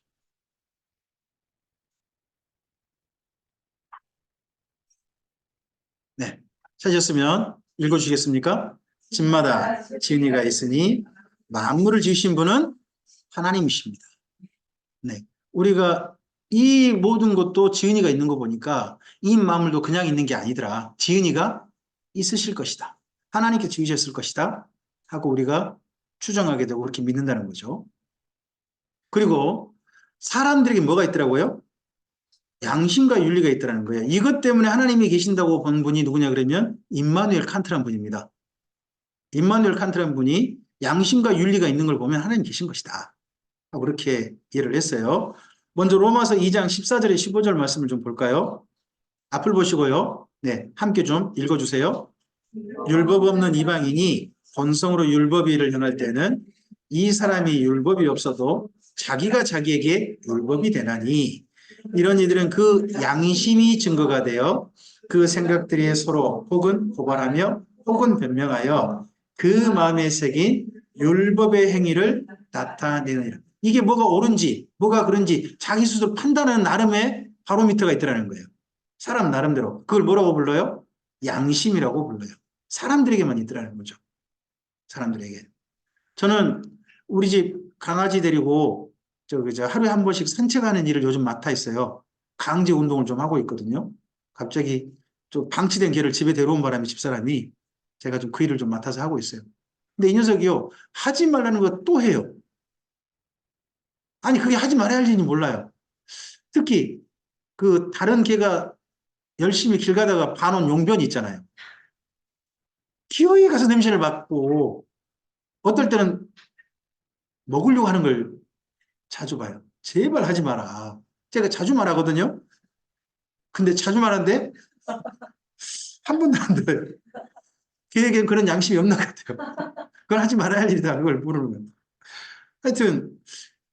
네, 찾으셨으면 읽어주시겠습니까? 집마다 지은이가 있으니 만물을 지으신 분은 하나님이십니다. 네, 우리가 이 모든 것도 지은이가 있는 거 보니까 이 만물도 그냥 있는 게 아니더라. 지은이가 있으실 것이다. 하나님께 지으셨을 것이다. 하고 우리가 추정하게 되고 그렇게 믿는다는 거죠. 그리고 사람들에게 뭐가 있더라고요? 양심과 윤리가 있더라는 거예요. 이것 때문에 하나님이 계신다고 본 분이 누구냐 그러면 임마누엘 칸트라는 분입니다. 임마누엘 칸트라는 분이 양심과 윤리가 있는 걸 보면 하나님 계신 것이다. 하고 그렇게 이해를 했어요. 먼저 로마서 2장 14절에 15절 말씀을 좀 볼까요? 앞을 보시고요. 네, 함께 좀 읽어주세요. 율법 없는 이방인이 본성으로 율법의를 행할 때는 이 사람이 율법이 없어도 자기가 자기에게 율법이 되나니 이런 이들은 그 양심이 증거가 되어 그 생각들이 서로 혹은 고발하며 혹은 변명하여 그 마음에 새긴 율법의 행위를 나타내느니라. 이게 뭐가 옳은지 뭐가 그런지 자기 스스로 판단하는 나름의 바로미터가 있더라는 거예요. 사람 나름대로. 그걸 뭐라고 불러요? 양심이라고 불러요. 사람들에게만 있더라는 거죠. 사람들에게. 저는 우리 집 강아지 데리고 하루에 한 번씩 산책하는 일을 요즘 맡아 있어요. 강제 운동을 좀 하고 있거든요. 갑자기 좀 방치된 개를 집에 데려온 바람에 집사람이 제가 좀 그 일을 좀 맡아서 하고 있어요. 근데 이 녀석이요, 하지 말라는 거 또 해요. 아니, 그게 하지 말아야 할 일인지 몰라요. 특히 그 다른 개가 열심히 길 가다가 봐놓은 용변이 있잖아요. 기어이 가서 냄새를 맡고 어떨 때는 먹으려고 하는 걸 자주 봐요. 제발 하지 마라. 제가 자주 말하거든요. 근데 자주 말하는데 한 번도 안 들어요. 걔에겐 그런 양심이 없는 것 같아요. 그걸 하지 말아야 할 일이다. 그걸 모르는 거예요. 하여튼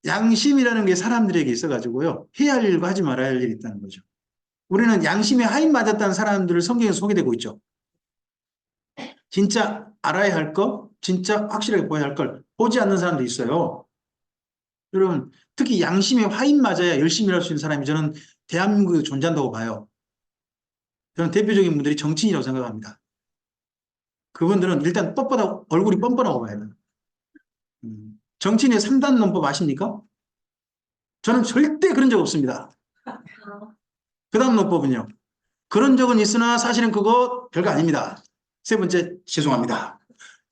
양심이라는 게 사람들에게 있어가지고요. 해야 할 일과 하지 말아야 할 일이 있다는 거죠. 우리는 양심에 하인 맞았다는 사람들을 성경에 소개되고 있죠. 진짜 알아야 할 거, 진짜 확실하게 보여야 할 걸 보지 않는 사람도 있어요. 여러분, 특히 양심에 화인 맞아야 열심히 할 수 있는 사람이 저는 대한민국에 존재한다고 봐요. 저는 대표적인 분들이 정치인이라고 생각합니다. 그분들은 일단 얼굴이 뻔뻔하고 봐야 돼요. 정치인의 3단 논법 아십니까? 저는 절대 그런 적 없습니다. 그 다음 논법은요. 그런 적은 있으나 사실은 그거 별거 아닙니다. 세 번째, 죄송합니다.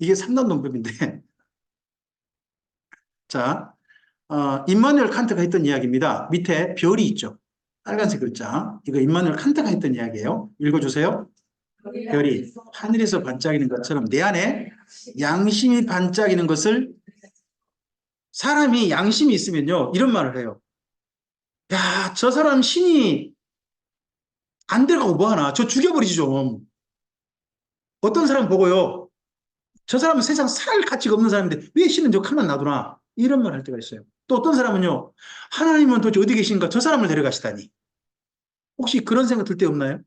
이게 3단 논법인데. 자, 임마누엘 칸트가 했던 이야기입니다. 밑에 별이 있죠. 빨간색 글자. 이거 임마누엘 칸트가 했던 이야기예요. 읽어주세요. 별이 하늘에서 반짝이는 것처럼 내 안에 양심이 반짝이는 것을 사람이 양심이 있으면요. 이런 말을 해요. 야, 저 사람 신이 안 들어가고 뭐하나. 저 죽여버리지 좀. 어떤 사람 보고요. 저 사람은 세상 살 가치가 없는 사람인데 왜 신은 저 칼만 놔두나. 이런 말 할 때가 있어요. 또 어떤 사람은요. 하나님은 도대체 어디 계신가 저 사람을 데려가시다니. 혹시 그런 생각 들 때 없나요?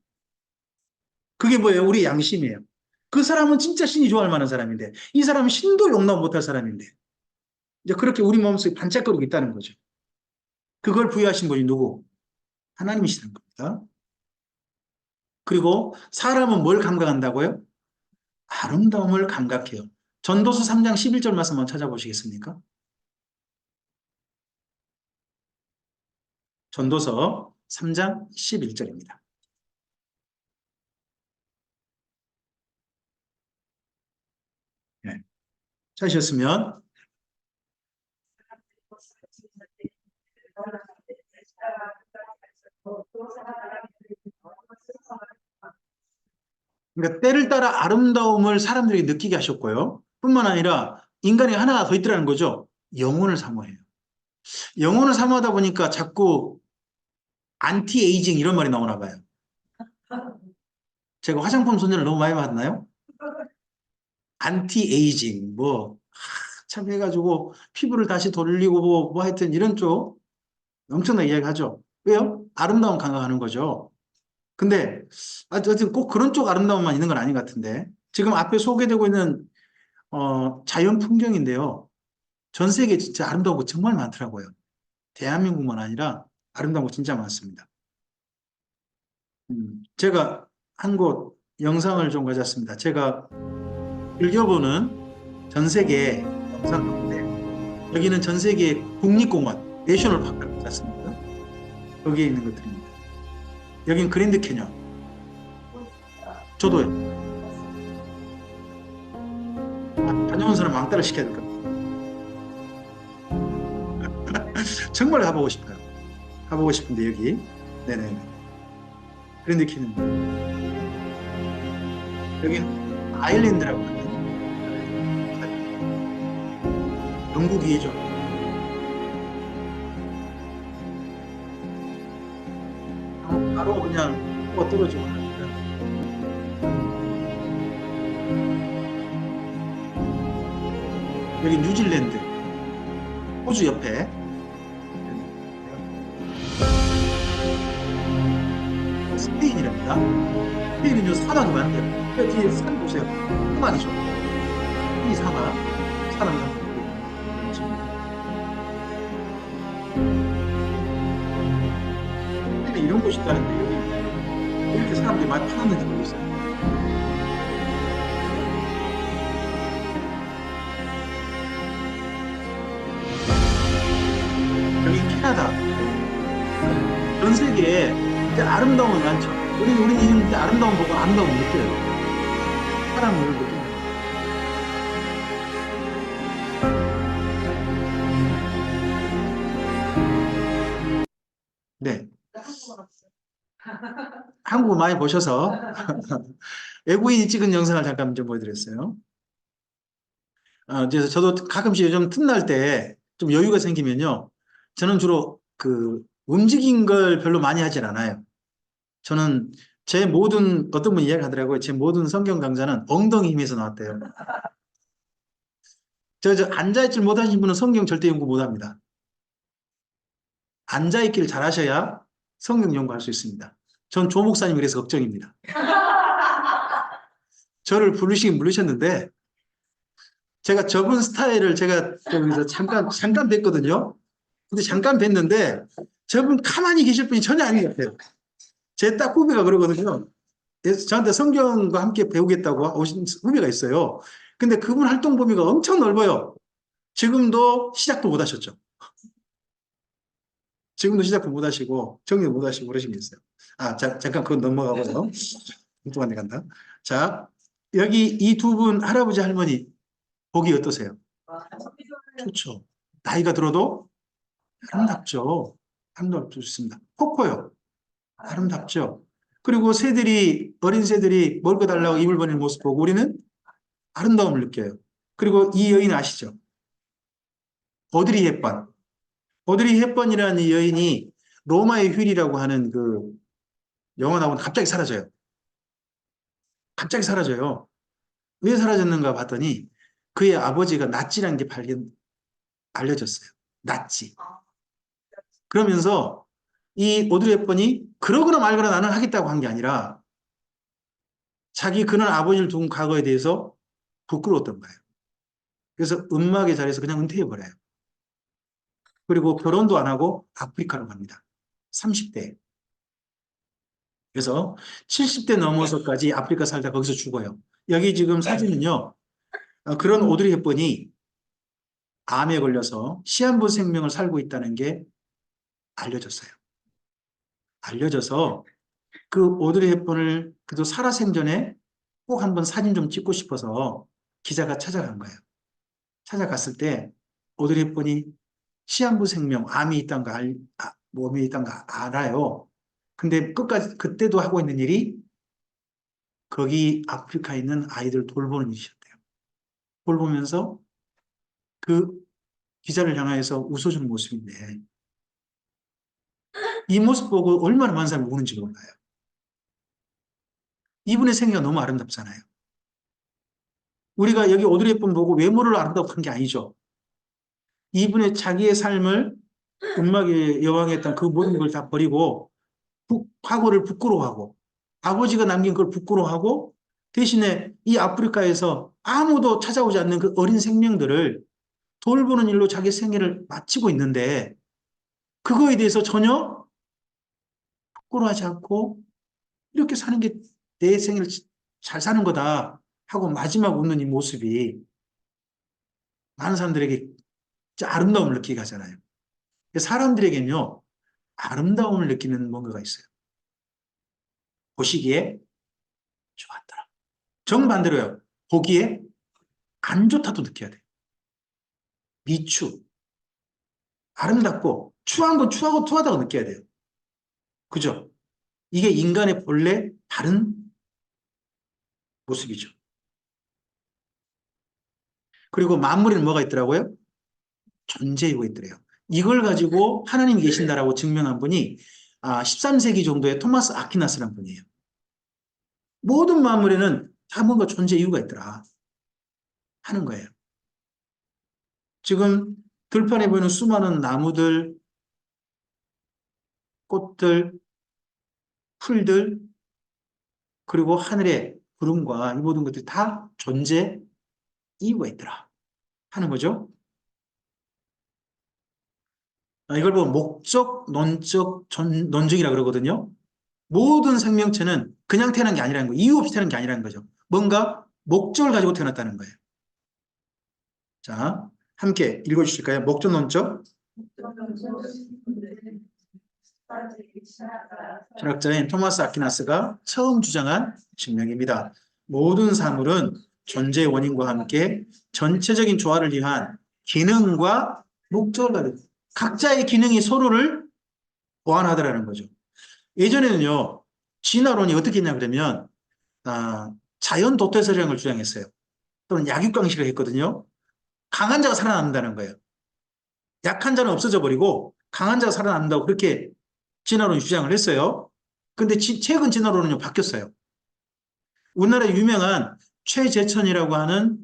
그게 뭐예요? 우리 양심이에요. 그 사람은 진짜 신이 좋아할 만한 사람인데 이 사람은 신도 용납 못할 사람인데 이제 그렇게 우리 마음속에 반짝거리고 있다는 거죠. 그걸 부여하신 분이 누구? 하나님이시라는 겁니다. 그리고 사람은 뭘 감각한다고요? 아름다움을 감각해요. 전도서 3장 11절 말씀 한번 찾아보시겠습니까? 전도서 3장 11절입니다. 네. 찾으셨으면 그러니까 때를 따라 아름다움을 사람들에게 느끼게 하셨고요. 뿐만 아니라 인간이 하나가 더 있더라는 거죠. 영혼을 사모해요. 영혼을 사모하다 보니까 자꾸 안티에이징 이런 말이 나오나 봐요. 제가 화장품 소개를 너무 많이 받나요? 안티에이징 참 해가지고 피부를 다시 돌리고 뭐 하여튼 이런 쪽 엄청나게 이야기하죠. 왜요? 아름다움 강화하는 거죠. 근데 어쨌든 꼭 그런 쪽 아름다움만 있는 건 아닌 것 같은데 지금 앞에 소개되고 있는 자연 풍경인데요. 전 세계에 진짜 아름다운 곳 정말 많더라고요. 대한민국만 아니라 아름다운 곳 진짜 많습니다. 제가 한 곳 영상을 좀 가졌습니다. 제가 즐겨보는 전 세계 영상 가운데 여기는 전 세계 국립공원, 내셔널 파크를 가졌습니다. 거기에 있는 것들입니다. 여긴 그랜드 캐년. 저도요. 다녀온 사람 왕따를 시켜야 될 겁니다. 정말 가보고 싶어요. 가보고 싶은데 여기. 네네. 그랜드 캐년. 여긴 아일랜드라고 하는 영국이죠. 바로 그냥 떨어지고 합니다. 여기 뉴질랜드, 호주 옆에 스페인이랍니다. 스페인은 사막이 많대요. 그 뒤에 산 보세요. 사막이죠. 이 사막, 사람 이런 곳이 있다는데 여기 이렇게 사람들이 많이 파는지 모르겠어요. 여기 캐나다. 전 세계에 이제 아름다움은 많죠. 우리는 이제 아름다움 보고 아름다움 못 느껴요. 사람을 보고. 네. 한국어 많이 보셔서 외국인이 찍은 영상을 잠깐 좀 보여드렸어요. 그래서 저도 가끔씩 요즘 틈날 때 좀 여유가 생기면요. 저는 주로 움직인 걸 별로 많이 하진 않아요. 저는 제 모든, 어떤 분이 이야기하더라고요. 제 모든 성경 강좌는 엉덩이 힘에서 나왔대요. 저 앉아있질 못하신 분은 성경 절대 연구 못합니다. 앉아있기를 잘하셔야 성경 연구할 수 있습니다. 전 조 목사님이 그래서 걱정입니다. 저를 부르시긴 부르셨는데 제가 저분 스타일을 제가 여기서 잠깐 뵀거든요. 근데 잠깐 뵀는데 저분 가만히 계실 분이 전혀 아닌 것 같아요. 제 딱 후배가 그러거든요. 그래서 저한테 성경과 함께 배우겠다고 오신 후배가 있어요. 근데 그분 활동 범위가 엄청 넓어요. 지금도 시작도 못 하셨죠. 지금도 시작도 못 하시고 정리도 못 하시고 그러신 게 있어요. 잠깐 그건 넘어가고요. 엉뚱한 데 간다. 자, 여기 이 두 분 할아버지 할머니 보기 어떠세요? 좋죠. 나이가 들어도 아름답죠. 아름답죠. 좋습니다. 코코요. 아름답죠. 그리고 어린 새들이 먹을 거 달라고 입을 벌리는 모습 보고 우리는 아름다움을 느껴요. 그리고 이 여인 아시죠? 오드리 헵번. 오드리 헵번이라는 이 여인이 로마의 휴일이라고 하는 그 영화 나오면 갑자기 사라져요. 갑자기 사라져요. 왜 사라졌는가 봤더니 그의 아버지가 나치라는 게 알려졌어요. 나치. 그러면서 이 오드리 헵번이 그러거나 말거나 나는 하겠다고 한 게 아니라 자기 그런 아버지를 둔 과거에 대해서 부끄러웠던 거예요. 그래서 음악의 자리에서 그냥 은퇴해버려요. 그리고 결혼도 안 하고 아프리카로 갑니다. 30대. 그래서 70대 넘어서까지 아프리카 살다 거기서 죽어요. 여기 지금 사진은요. 그런 오드리 헵번이 암에 걸려서 시한부 생명을 살고 있다는 게 알려졌어요. 알려져서 그 오드리 헵번을 그래도 살아생전에 꼭 한번 사진 좀 찍고 싶어서 기자가 찾아간 거예요. 찾아갔을 때 오드리 헵번이 시한부 생명, 암이 있다는 거 몸에 있다는 거 알아요. 근데 끝까지 그때도 하고 있는 일이 거기 아프리카에 있는 아이들 돌보는 일이셨대요. 돌보면서 그 기자를 향해서 웃어주는 모습인데 이 모습 보고 얼마나 많은 사람이 우는지 몰라요. 이분의 생애가 너무 아름답잖아요. 우리가 여기 오드리 헵번 보고 외모를 아름답고 한 게 아니죠. 이분의 자기의 삶을 음악의 여왕에 했던 그 모든 걸 다 버리고 과거를 부끄러워하고 아버지가 남긴 걸 부끄러워하고 대신에 이 아프리카에서 아무도 찾아오지 않는 그 어린 생명들을 돌보는 일로 자기 생애를 마치고 있는데 그거에 대해서 전혀 부끄러워하지 않고 이렇게 사는 게 내 생애를 잘 사는 거다 하고 마지막 웃는 이 모습이 많은 사람들에게 진짜 아름다움을 느끼게 하잖아요. 사람들에게는요, 아름다움을 느끼는 뭔가가 있어요. 보시기에 좋았더라. 정반대로요. 보기에 안 좋다도 느껴야 돼요. 미추. 아름답고 추한 건 추하고 투하다고 느껴야 돼요. 그죠? 이게 인간의 본래 다른 모습이죠. 그리고 만물에는 뭐가 있더라고요? 존재이고 있더래요. 이걸 가지고 하나님이 계신다라고 증명한 분이 13세기 정도의 토마스 아퀴나스라는 분이에요. 모든 만물에는 다 뭔가 존재 이유가 있더라 하는 거예요. 지금 들판에 보이는 수많은 나무들, 꽃들, 풀들, 그리고 하늘의 구름과 이 모든 것들이 다 존재 이유가 있더라 하는 거죠. 이걸 보면 목적, 논적, 논적이라 그러거든요. 모든 생명체는 그냥 태어난 게 아니라는 거예요. 이유 없이 태어난 게 아니라는 거죠. 뭔가 목적을 가지고 태어났다는 거예요. 자, 함께 읽어주실까요? 목적, 논적. 철학자인 토마스 아퀴나스가 처음 주장한 증명입니다. 모든 사물은 존재의 원인과 함께 전체적인 조화를 위한 기능과 목적을 가지고 각자의 기능이 서로를 보완하더라는 거죠. 예전에는요, 진화론이 어떻게 했냐 그러면 자연 도태설이라는 걸 주장했어요. 또는 약육강식을 했거든요. 강한 자가 살아남는다는 거예요. 약한 자는 없어져 버리고 강한 자가 살아남는다고 그렇게 진화론이 주장을 했어요. 근데 최근 진화론은요, 바뀌었어요. 우리나라에 유명한 최재천이라고 하는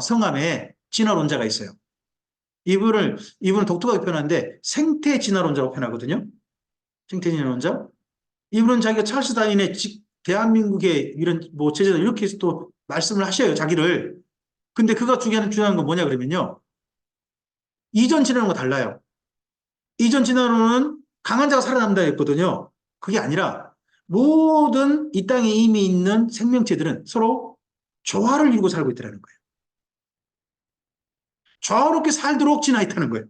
성함의 진화론자가 있어요. 이분은 독특하게 표현하는데 생태 진화론자라고 표현하거든요. 생태 진화론자. 이분은 자기가 찰스 다윈의 대한민국의 이런 제자들 이렇게 해서 또 말씀을 하셔요, 자기를. 근데 그가 주장하는 건 뭐냐 그러면요, 이전 진화론과 달라요. 이전 진화론은 강한 자가 살아남는다 했거든요. 그게 아니라 모든 이 땅에 이미 있는 생명체들은 서로 조화를 이루고 살고 있다는 거예요. 조화롭게 살도록 진화했다는 거예요.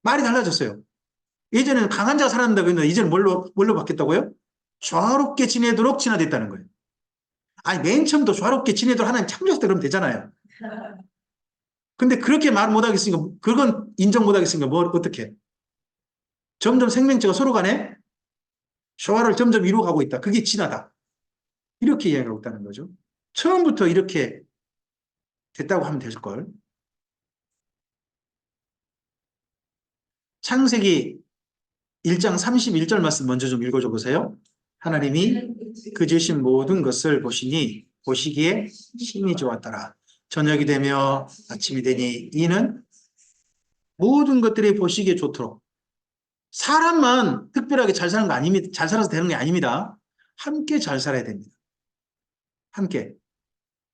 말이 달라졌어요. 예전에는 강한 자가 살아난다고 했는데 이제는 뭘로 바뀌었다고요? 조화롭게 지내도록 진화됐다는 거예요. 아니, 맨 처음부터 조화롭게 지내도록 하나님 창조했다 그러면 되잖아요. 근데 그렇게 말 못하겠으니까, 그건 인정 못하겠으니까 어떻게? 점점 생명체가 서로 간에 조화를 점점 이루어가고 있다. 그게 진화다. 이렇게 이야기하고 있다는 거죠. 처음부터 이렇게 됐다고 하면 될걸. 창세기 1장 31절 말씀 먼저 좀 읽어줘 보세요. 하나님이 그 지으신 모든 것을 보시니 보시기에 심히 좋았더라. 저녁이 되며 아침이 되니 이는 모든 것들이 보시기에 좋도록. 사람만 특별하게 잘 사는 거 아닙니다. 잘 살아서 되는 게 아닙니다. 함께 잘 살아야 됩니다. 함께.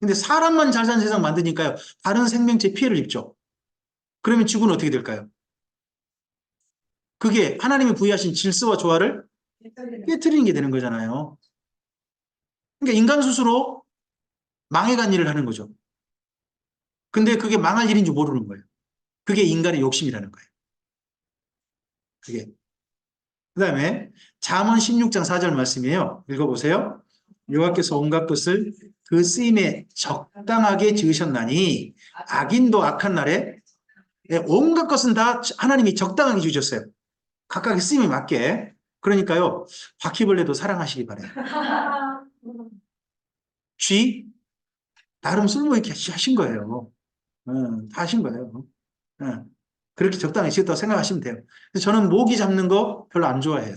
근데 사람만 잘 사는 세상 만드니까요. 다른 생명체 피해를 입죠. 그러면 지구는 어떻게 될까요? 그게 하나님이 부여하신 질서와 조화를 깨트리는 게 되는 거잖아요. 그러니까 인간 스스로 망해간 일을 하는 거죠. 근데 그게 망할 일인 줄 모르는 거예요. 그게 인간의 욕심이라는 거예요. 그게. 그 다음에 잠언 16장 4절 말씀이에요. 읽어보세요. 여호와께서 온갖 것을 그 쓰임에 적당하게 지으셨나니 악인도 악한 날에 온갖 것은 다 하나님이 적당하게 지으셨어요. 각각의 쓰임에 맞게. 그러니까요. 바퀴벌레도 사랑하시기 바래요. 쥐 나름 쓸모있게 하신 거예요. 다 하신 거예요. 그렇게 적당히 지었다고 생각하시면 돼요. 그래서 저는 모기 잡는 거 별로 안 좋아해요.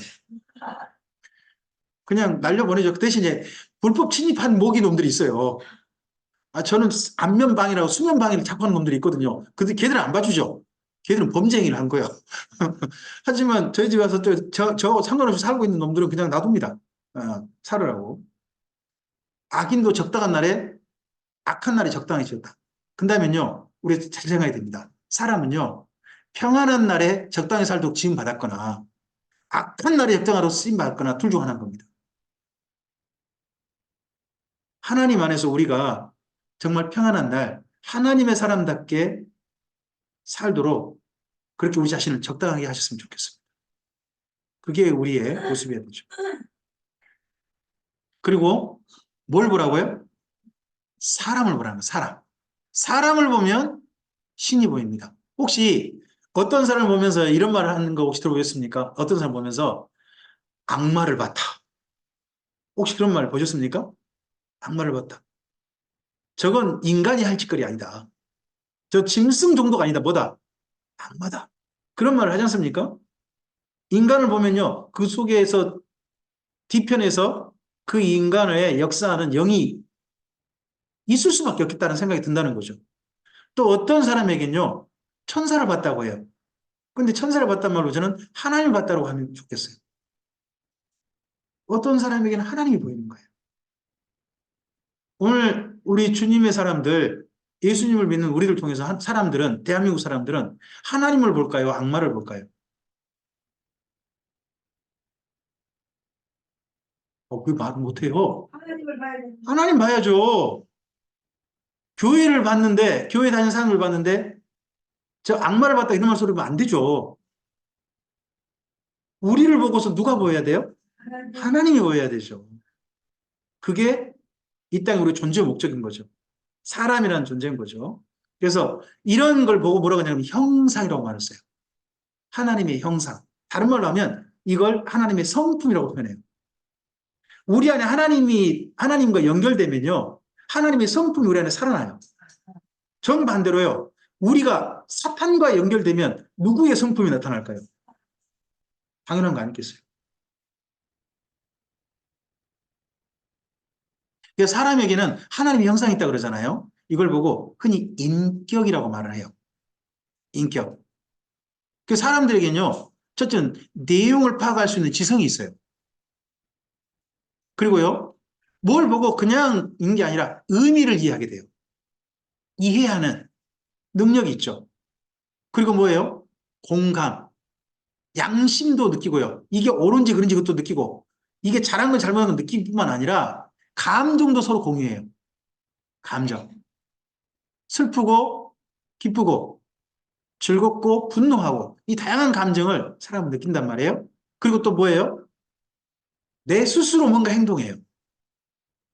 그냥 날려보내죠. 그 대신에 불법 침입한 모기 놈들이 있어요. 저는 안면방이라고 수면방해를 자꾸 하는 놈들이 있거든요. 근데 걔들은 안 봐주죠. 걔들은 범죄행위를 한 거예요. 하지만 저희 집 와서 저 상관없이 살고 있는 놈들은 그냥 놔둡니다. 살으라고. 악인도 적당한 날에 악한 날에 적당히 지었다. 그다음에요, 우리 잘 생각해야 됩니다. 사람은요, 평안한 날에 적당히 살도록 지음 받았거나 악한 날에 적당하도록 쓰임 받았거나 둘 중 하나인 겁니다. 하나님 안에서 우리가 정말 평안한 날 하나님의 사람답게 살도록 그렇게 우리 자신을 적당하게 하셨으면 좋겠습니다. 그게 우리의 모습이어야 되죠. 그리고 뭘 보라고요? 사람을 보라는 거예요. 사람. 사람을 보면 신이 보입니다. 혹시 어떤 사람을 보면서 이런 말을 하는 거 혹시 들어보셨습니까? 어떤 사람 보면서 악마를 봤다. 혹시 그런 말 보셨습니까? 악마를 봤다. 저건 인간이 할 짓거리 아니다. 저 짐승 정도가 아니다. 뭐다? 악마다. 그런 말을 하지 않습니까? 인간을 보면요. 그 속에서 뒤편에서 그 인간의 역사하는 영이 있을 수밖에 없겠다는 생각이 든다는 거죠. 또 어떤 사람에겐요. 천사를 봤다고 해요. 근데 천사를 봤단 말로 저는 하나님을 봤다고 하면 좋겠어요. 어떤 사람에게는 하나님이 보이는 거예요. 오늘 우리 주님의 사람들, 예수님을 믿는 우리를 통해서 사람들은, 대한민국 사람들은 하나님을 볼까요? 악마를 볼까요? 그 말 못해요. 하나님을 봐야 돼. 하나님 봐야죠. 교회를 봤는데, 교회 다니는 사람을 봤는데, 저 악마를 봤다 이런 말 소리 하면 안 되죠. 우리를 보고서 누가 보여야 돼요? 하나님이 보여야 되죠. 그게 이 땅에 우리 존재의 목적인 거죠. 사람이라는 존재인 거죠. 그래서 이런 걸 보고 뭐라고 하냐면 형상이라고 말을 써요. 하나님의 형상. 다른 말로 하면 이걸 하나님의 성품이라고 표현해요. 우리 안에 하나님과 연결되면요. 하나님의 성품이 우리 안에 살아나요. 정반대로요. 우리가 사탄과 연결되면 누구의 성품이 나타날까요? 당연한 거 아니겠어요? 그래서 사람에게는 하나님의 형상이 있다고 그러잖아요. 이걸 보고 흔히 인격이라고 말을 해요. 인격. 그 사람들에게는요. 첫째는 내용을 파악할 수 있는 지성이 있어요. 그리고요. 뭘 보고 그냥인 게 아니라 의미를 이해하게 돼요. 이해하는 능력이 있죠. 그리고 뭐예요? 공감. 양심도 느끼고요. 이게 옳은지 그른지 그것도 느끼고 이게 잘한 건 잘못한 건 느낄 뿐만 아니라 감정도 서로 공유해요. 감정. 슬프고 기쁘고 즐겁고 분노하고 이 다양한 감정을 사람은 느낀단 말이에요. 그리고 또 뭐예요? 내 스스로 뭔가 행동해요.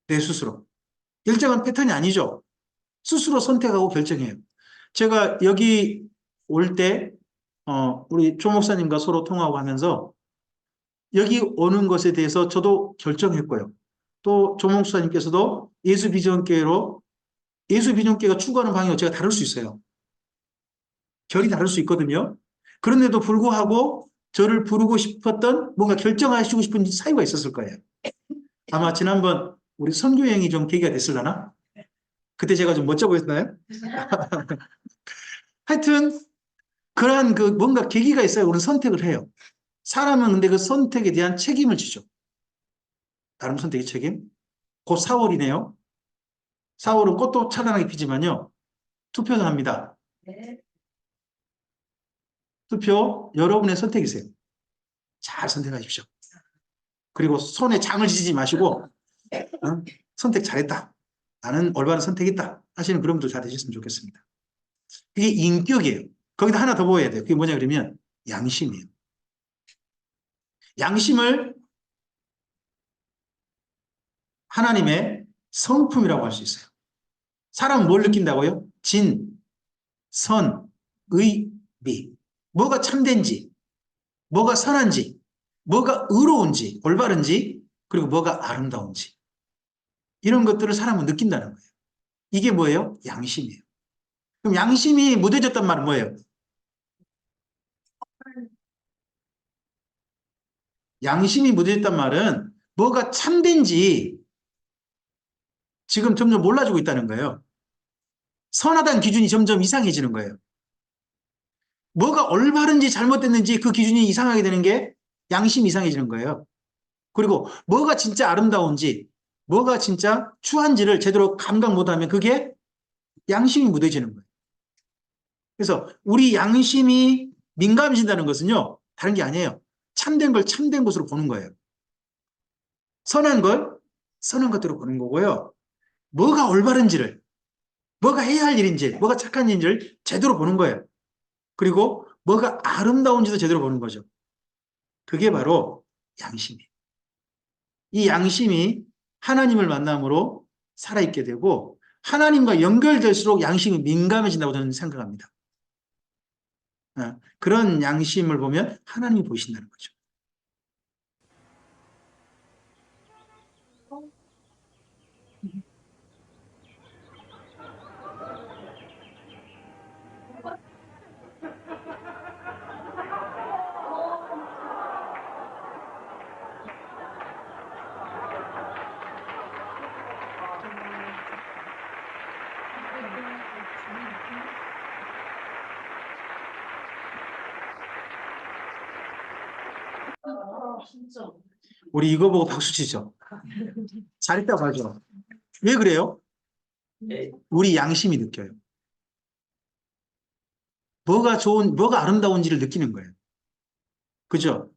내 스스로. 일정한 패턴이 아니죠. 스스로 선택하고 결정해요. 제가 여기 올 때 우리 조 목사님과 서로 통화하고 하면서 여기 오는 것에 대해서 저도 결정했고요. 또 조목수사님께서도 예수비전교회로 예수비전교회가 추구하는 방향을 제가 다를 수 있어요. 결이 다를 수 있거든요. 그런데도 불구하고 저를 부르고 싶었던 뭔가 결정하시고 싶은 사유가 있었을 거예요. 아마 지난번 우리 선교 여행이 좀 계기가 됐을라나? 그때 제가 좀 멋져 보였나요? 하여튼 그러한 그 뭔가 계기가 있어야 우리는 선택을 해요. 사람은 근데 그 선택에 대한 책임을 지죠. 다른 선택의 책임. 곧 4월이네요. 4월은 꽃도 찬란하게 피지만요. 투표도 합니다. 네. 투표 여러분의 선택이세요. 잘 선택하십시오. 그리고 손에 장을 지지 마시고 선택 잘했다. 나는 올바른 선택했다. 하시는 그런 분들 잘 되셨으면 좋겠습니다. 그게 인격이에요. 거기다 하나 더 보여야 돼요. 그게 뭐냐 그러면 양심이에요. 양심을 하나님의 성품이라고 할 수 있어요. 사람은 뭘 느낀다고요? 진, 선, 의, 미. 뭐가 참된지, 뭐가 선한지, 뭐가 의로운지, 올바른지, 그리고 뭐가 아름다운지. 이런 것들을 사람은 느낀다는 거예요. 이게 뭐예요? 양심이에요. 그럼 양심이 무뎌졌단 말은 뭐예요? 양심이 무뎌졌단 말은 뭐가 참된지 지금 점점 몰라지고 있다는 거예요. 선하다는 기준이 점점 이상해지는 거예요. 뭐가 올바른지 잘못됐는지 그 기준이 이상하게 되는 게 양심이 이상해지는 거예요. 그리고 뭐가 진짜 아름다운지 뭐가 진짜 추한지를 제대로 감각 못하면 그게 양심이 무뎌지는 거예요. 그래서 우리 양심이 민감해진다는 것은요. 다른 게 아니에요. 참된 걸 참된 것으로 보는 거예요. 선한 걸 선한 것대로 보는 거고요. 뭐가 올바른지를 뭐가 해야 할 일인지 뭐가 착한 일인지를 제대로 보는 거예요. 그리고 뭐가 아름다운지도 제대로 보는 거죠. 그게 바로 양심이에요. 이 양심이 하나님을 만남으로 살아있게 되고 하나님과 연결될수록 양심이 민감해진다고 저는 생각합니다. 그런 양심을 보면 하나님이 보이신다는 거죠. 진짜. 우리 이거 보고 박수 치죠. 잘했다고 하죠. 왜 그래요? 우리 양심이 느껴요. 뭐가 좋은, 뭐가 아름다운지를 느끼는 거예요. 그죠?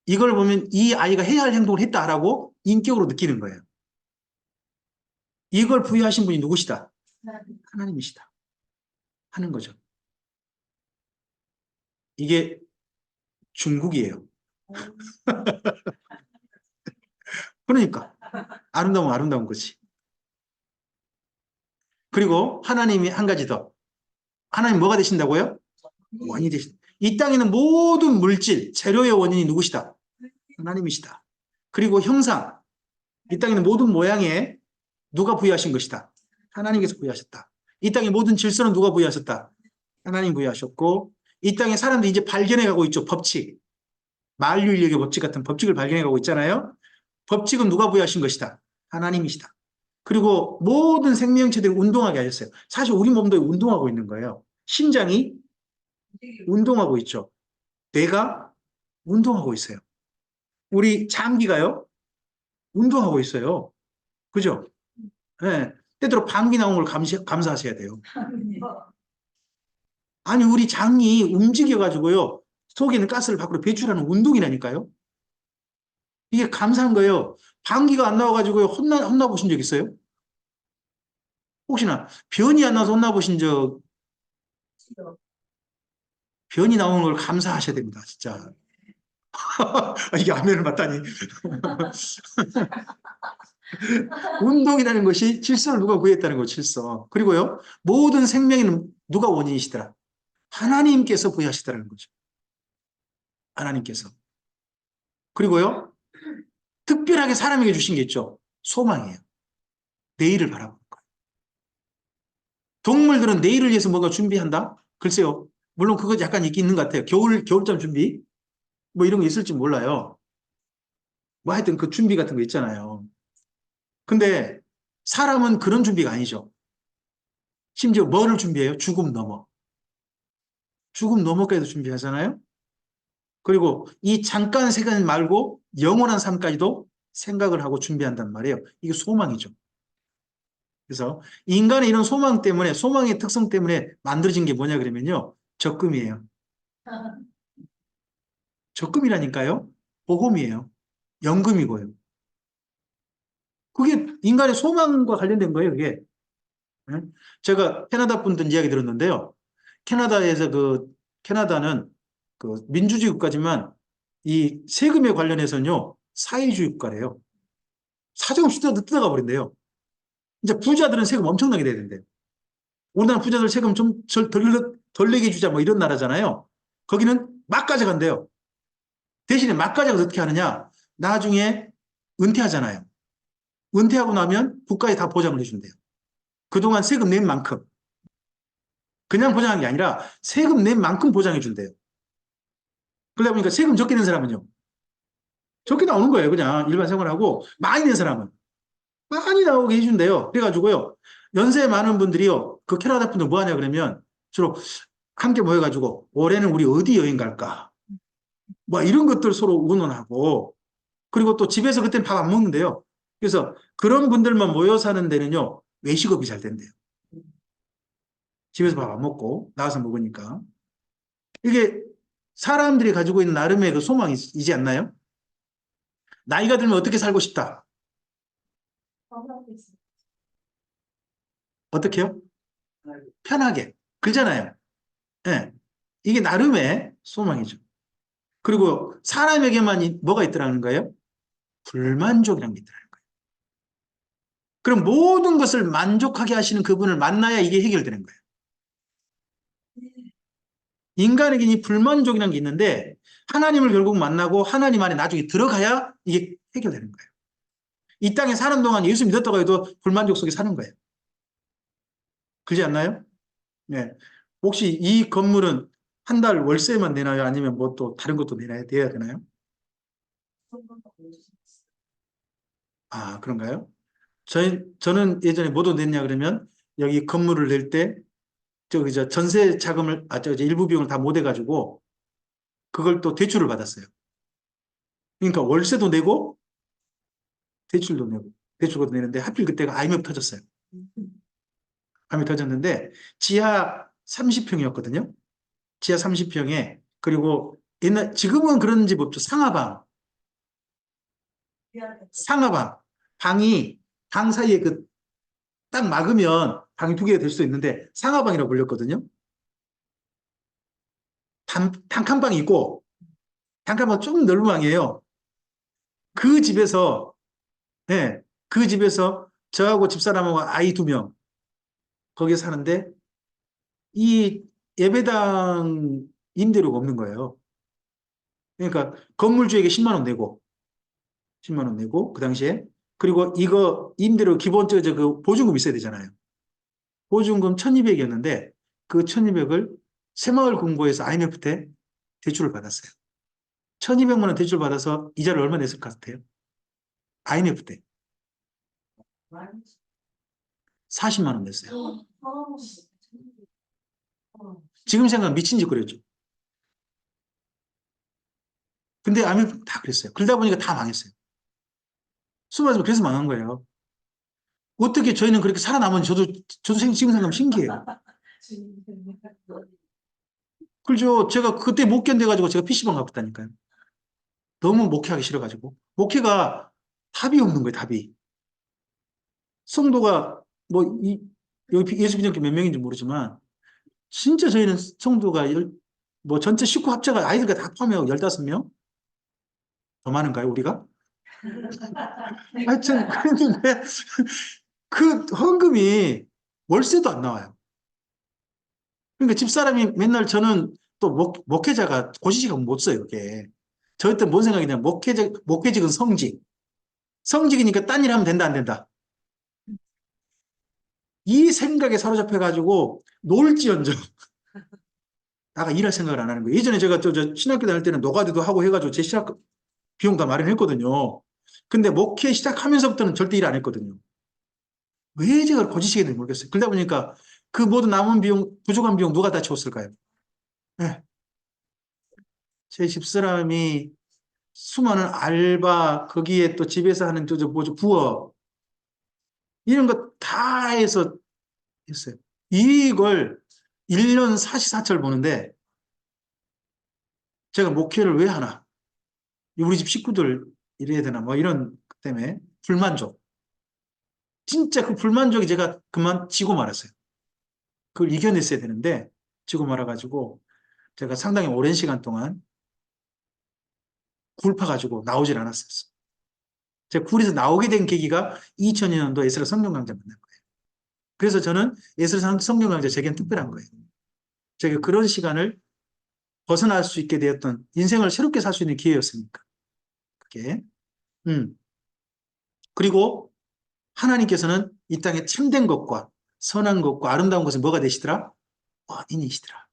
이걸 보면 이 아이가 해야 할 행동을 했다라고 인격으로 느끼는 거예요. 이걸 부여하신 분이 누구시다? 하나님이시다. 하는 거죠. 이게 중국이에요. 그러니까 아름다우면 아름다운 거지. 그리고 하나님이 한 가지 더. 하나님 뭐가 되신다고요? 원인이 되신다. 이 땅에는 모든 물질, 재료의 원인이 누구시다? 하나님이시다. 그리고 형상, 이 땅에는 모든 모양에 누가 부여하신 것이다? 하나님께서 부여하셨다. 이 땅의 모든 질서는 누가 부여하셨다? 하나님 부여하셨고 이 땅에 사람들이 이제 발견해가고 있죠. 법칙. 만유인력의 법칙 같은 법칙을 발견해가고 있잖아요. 법칙은 누가 부여하신 것이다? 하나님이시다. 그리고 모든 생명체들이 운동하게 하셨어요. 사실 우리 몸도 운동하고 있는 거예요. 심장이 운동하고 있죠. 뇌가 운동하고 있어요. 우리 장기가요. 운동하고 있어요. 그죠? 네. 때때로 방귀 나온 걸 감사하셔야 돼요. 아니 우리 장이 움직여가지고요. 속에 있는 가스를 밖으로 배출하는 운동이라니까요. 이게 감사한 거예요. 방귀가 안 나와가지고요. 혼나보신 적 있어요? 혹시나 변이 안 나와서 혼나보신 적 변이 나오는 걸 감사하셔야 됩니다. 진짜. 이게 아멘을 맞다니. 운동이라는 것이 질서를 누가 구했다는 거 질서. 그리고요. 모든 생명에는 누가 원인이시더라? 하나님께서 부여하시더라는 거죠. 하나님께서. 그리고요, 특별하게 사람에게 주신 게 있죠. 소망이에요. 내일을 바라보는 거예요. 동물들은 내일을 위해서 뭔가 준비한다? 글쎄요. 물론 그거 약간 있는 것 같아요. 겨울잠 준비? 뭐 이런 게 있을지 몰라요. 뭐 하여튼 그 준비 같은 거 있잖아요. 근데 사람은 그런 준비가 아니죠. 심지어 뭐를 준비해요? 죽음 넘어. 죽음 넘어까지도 준비하잖아요. 그리고 이 잠깐 시간 말고 영원한 삶까지도 생각을 하고 준비한단 말이에요. 이게 소망이죠. 그래서 인간의 이런 소망 때문에, 소망의 특성 때문에 만들어진 게 뭐냐 그러면요. 적금이에요. 적금이라니까요. 보험이에요. 연금이고요. 그게 인간의 소망과 관련된 거예요, 그게. 예? 제가 캐나다 분들 이야기 들었는데요. 캐나다는 그 민주주의 국가지만 이 세금에 관련해서는요, 사회주의 국가래요. 사정없이 뜯어가 버린대요. 이제 부자들은 세금 엄청나게 내야 된대요. 우리나라 부자들 세금 좀 덜 내게 해주자 뭐 이런 나라잖아요. 거기는 막 가져간대요. 대신에 막 가져가서 어떻게 하느냐. 나중에 은퇴하잖아요. 은퇴하고 나면 국가에 다 보장을 해준대요. 그동안 세금 낸 만큼. 그냥 보장한 게 아니라 세금 낸 만큼 보장해 준대요. 그러다 보니까 세금 적게 낸 사람은요. 적게 나오는 거예요. 그냥 일반 생활하고 많이 낸 사람은. 많이 나오게 해준대요. 그래가지고요. 연세 많은 분들이요. 그 캐나다 분들 뭐 하냐 그러면 주로 함께 모여가지고 올해는 우리 어디 여행 갈까? 뭐 이런 것들 서로 의논하고 그리고 또 집에서 그때는 밥 안 먹는데요. 그래서 그런 분들만 모여 사는 데는요. 외식업이 잘 된대요. 집에서 밥 안 먹고 나가서 먹으니까. 이게 사람들이 가지고 있는 나름의 그 소망이지 않나요? 나이가 들면 어떻게 살고 싶다. 어떻게요? 편하게. 그러잖아요. 예. 이게 나름의 소망이죠. 그리고 사람에게만 뭐가 있더라는 거예요? 불만족이라는 게 있더라는 거예요. 그럼 모든 것을 만족하게 하시는 그분을 만나야 이게 해결되는 거예요. 인간에게는 이 불만족이라는 게 있는데 하나님을 결국 만나고 하나님 안에 나중에 들어가야 이게 해결되는 거예요. 이 땅에 사는 동안 예수 믿었다고 해도 불만족 속에 사는 거예요. 그렇지 않나요? 네. 혹시 이 건물은 한 달 월세만 내나요? 아니면 뭐 또 다른 것도 내야 되나요? 아, 그런가요? 저는 예전에 뭐도 냈냐 그러면 여기 건물을 낼 때 저 전세 자금을 일부 비용을 다 못 해가지고 그걸 또 대출을 받았어요. 그러니까 월세도 내고 대출도 내는데 하필 그때가 IMF 터졌어요. IMF 터졌는데 지하 30평이었거든요. 지하 30평에 그리고 지금은 그런 집 없죠. 상하방 방 사이에 그 딱 막으면 방이 두 개가 될 수도 있는데 상하방이라고 불렸거든요. 단칸방이 있고 단칸방 좀 넓은 방이에요. 그 집에서 저하고 집사람하고 아이 2명 거기에 사는데 이 예배당 임대료가 없는 거예요. 그러니까 건물주에게 10만 원 내고 그 당시에 그리고 이거 임대료 기본적으로 그 보증금 있어야 되잖아요. 보증금 1200이었는데 그 1200을 새마을 금고에서 IMF 때 대출을 받았어요. 1200만 원 대출 받아서 이자를 얼마 냈을 것 같아요? IMF 때 40만 원 냈어요. 지금 생각하면 미친 짓 그랬죠. 근데 IMF 다 그랬어요. 그러다 보니까 다 망했어요. 수많이 그래서 망한 거예요. 어떻게 저희는 그렇게 살아남은 저도 지금 생각하면 신기해요. 그렇죠. 제가 그때 못 견뎌가지고 제가 PC방 가봤다니까요. 너무 목회하기 싫어가지고. 목회가 답이 없는 거예요, 답이. 성도가 여기 예수 믿는 게 몇 명인지 모르지만 진짜 저희는 성도가 전체 식구 합쳐가 아이들과 다 포함해서 15명? 더 많은가요, 우리가? 하여튼 그랬는데 그 헌금이 월세도 안 나와요. 그러니까 집사람이 맨날 저는 또 목회자가 고시식을 못 써요, 이게. 저때 뭔 생각이냐면 목회직은 성직. 성직이니까 딴 일 하면 된다, 안 된다. 이 생각에 사로잡혀가지고 놀지언정 나가 일할 생각을 안 하는 거예요. 예전에 제가 저 신학교 다닐 때는 노가다도 하고 해가지고 제 신학 비용 다 마련했거든요. 근데 목회 시작하면서부터는 절대 일 안 했거든요. 왜 제가 고지시게 되는지 모르겠어요. 그러다 보니까 그 모든 남은 비용, 부족한 비용 누가 다 채웠을까요? 네. 제 집사람이 수많은 알바, 거기에 또 집에서 하는 부업, 이런 거 다 해서 했어요. 이걸 1년 사시사철 보는데 제가 목회를 왜 하나? 우리 집 식구들 이래야 되나? 뭐 이런 것 때문에 불만족. 진짜 그 불만족이 제가 그만 지고 말았어요. 그걸 이겨냈어야 되는데 지고 말아가지고 제가 상당히 오랜 시간 동안 굴파가지고 나오질 않았었어요. 제가 굴에서 나오게 된 계기가 2002년도 에스라 성경 강좌 만난 거예요. 그래서 저는 에스라 성경 강좌 제겐 특별한 거예요. 제가 그런 시간을 벗어날 수 있게 되었던 인생을 새롭게 살 수 있는 기회였으니까. 그게. 그리고 하나님께서는 이 땅에 참된 것과 선한 것과 아름다운 것은 뭐가 되시더라? 원인이시더라.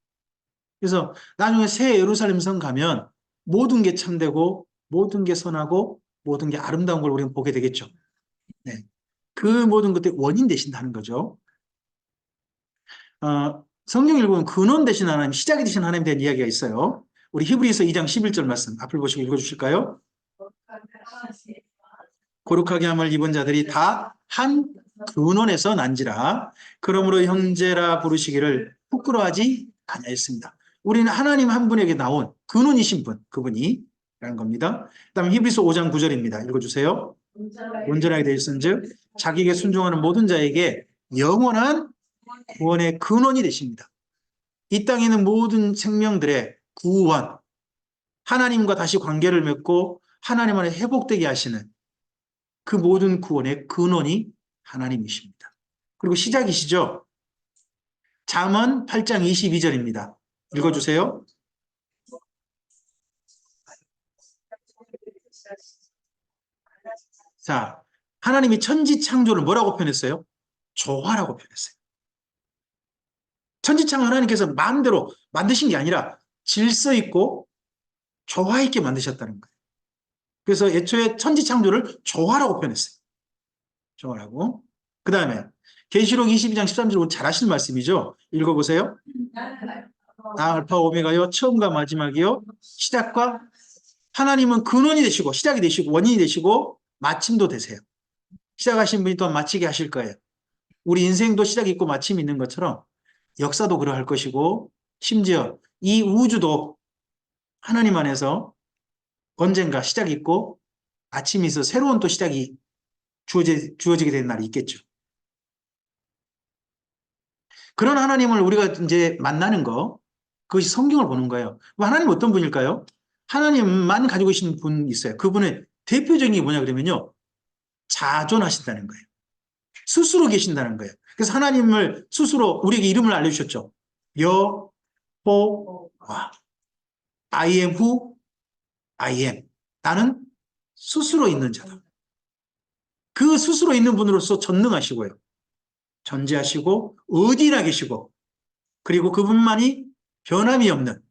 그래서 나중에 새 예루살렘 성 가면 모든 게 참되고 모든 게 선하고 모든 게 아름다운 걸 우리는 보게 되겠죠. 네. 그 모든 것들이 원인 되신다는 거죠. 성경 읽으면 근원 되신 하나님, 시작이 되신 하나님에 대한 이야기가 있어요. 우리 히브리서 2장 11절 말씀 앞을 보시고 읽어주실까요? 거룩하게 함을 입은 자들이 다 한 근원에서 난지라. 그러므로 형제라 부르시기를 부끄러워하지 아니하였습니다. 우리는 하나님 한 분에게 나온 근원이신 분, 그분이 라는 겁니다. 그 다음에 히브리서 5장 9절입니다. 읽어주세요. 온전하게 되셨은즉 자기에게 순종하는 모든 자에게 영원한 구원의 근원이 되십니다. 이 땅에 있는 모든 생명들의 구원, 하나님과 다시 관계를 맺고 하나님 안에 회복되게 하시는 그 모든 구원의 근원이 하나님이십니다. 그리고 시작이시죠. 잠언 8장 22절입니다. 읽어주세요. 자, 하나님이 천지 창조를 뭐라고 표현했어요? 조화라고 표현했어요. 천지창조 하나님께서 마음대로 만드신 게 아니라 질서 있고 조화 있게 만드셨다는 거예요. 그래서 애초에 천지창조를 조화라고 표현했어요. 조화라고. 그 다음에 계시록 22장 13절 잘 아시는 말씀이죠. 읽어보세요. 나 알파 오메가요, 처음과 마지막이요, 시작과. 하나님은 근원이 되시고 시작이 되시고 원인이 되시고 마침도 되세요. 시작하신 분이 또한 마치게 하실 거예요. 우리 인생도 시작이 있고 마침이 있는 것처럼 역사도 그러할 것이고 심지어 이 우주도 하나님 안에서 언젠가 시작이 있고 아침이 있어 새로운 또 시작이 주어지게 되는 날이 있겠죠. 그런 하나님을 우리가 이제 만나는 거, 그것이 성경을 보는 거예요. 하나님 어떤 분일까요? 하나님만 가지고 계신 분 있어요. 그분의 대표적인 게 뭐냐 그러면요, 자존하신다는 거예요. 스스로 계신다는 거예요. 그래서 하나님을 스스로 우리에게 이름을 알려주셨죠. 여호와, I am who I am. 나는 스스로 있는 자다. 그 스스로 있는 분으로서 전능하시고요, 전지하시고 어디나 계시고, 그리고 그분만이 변함이 없는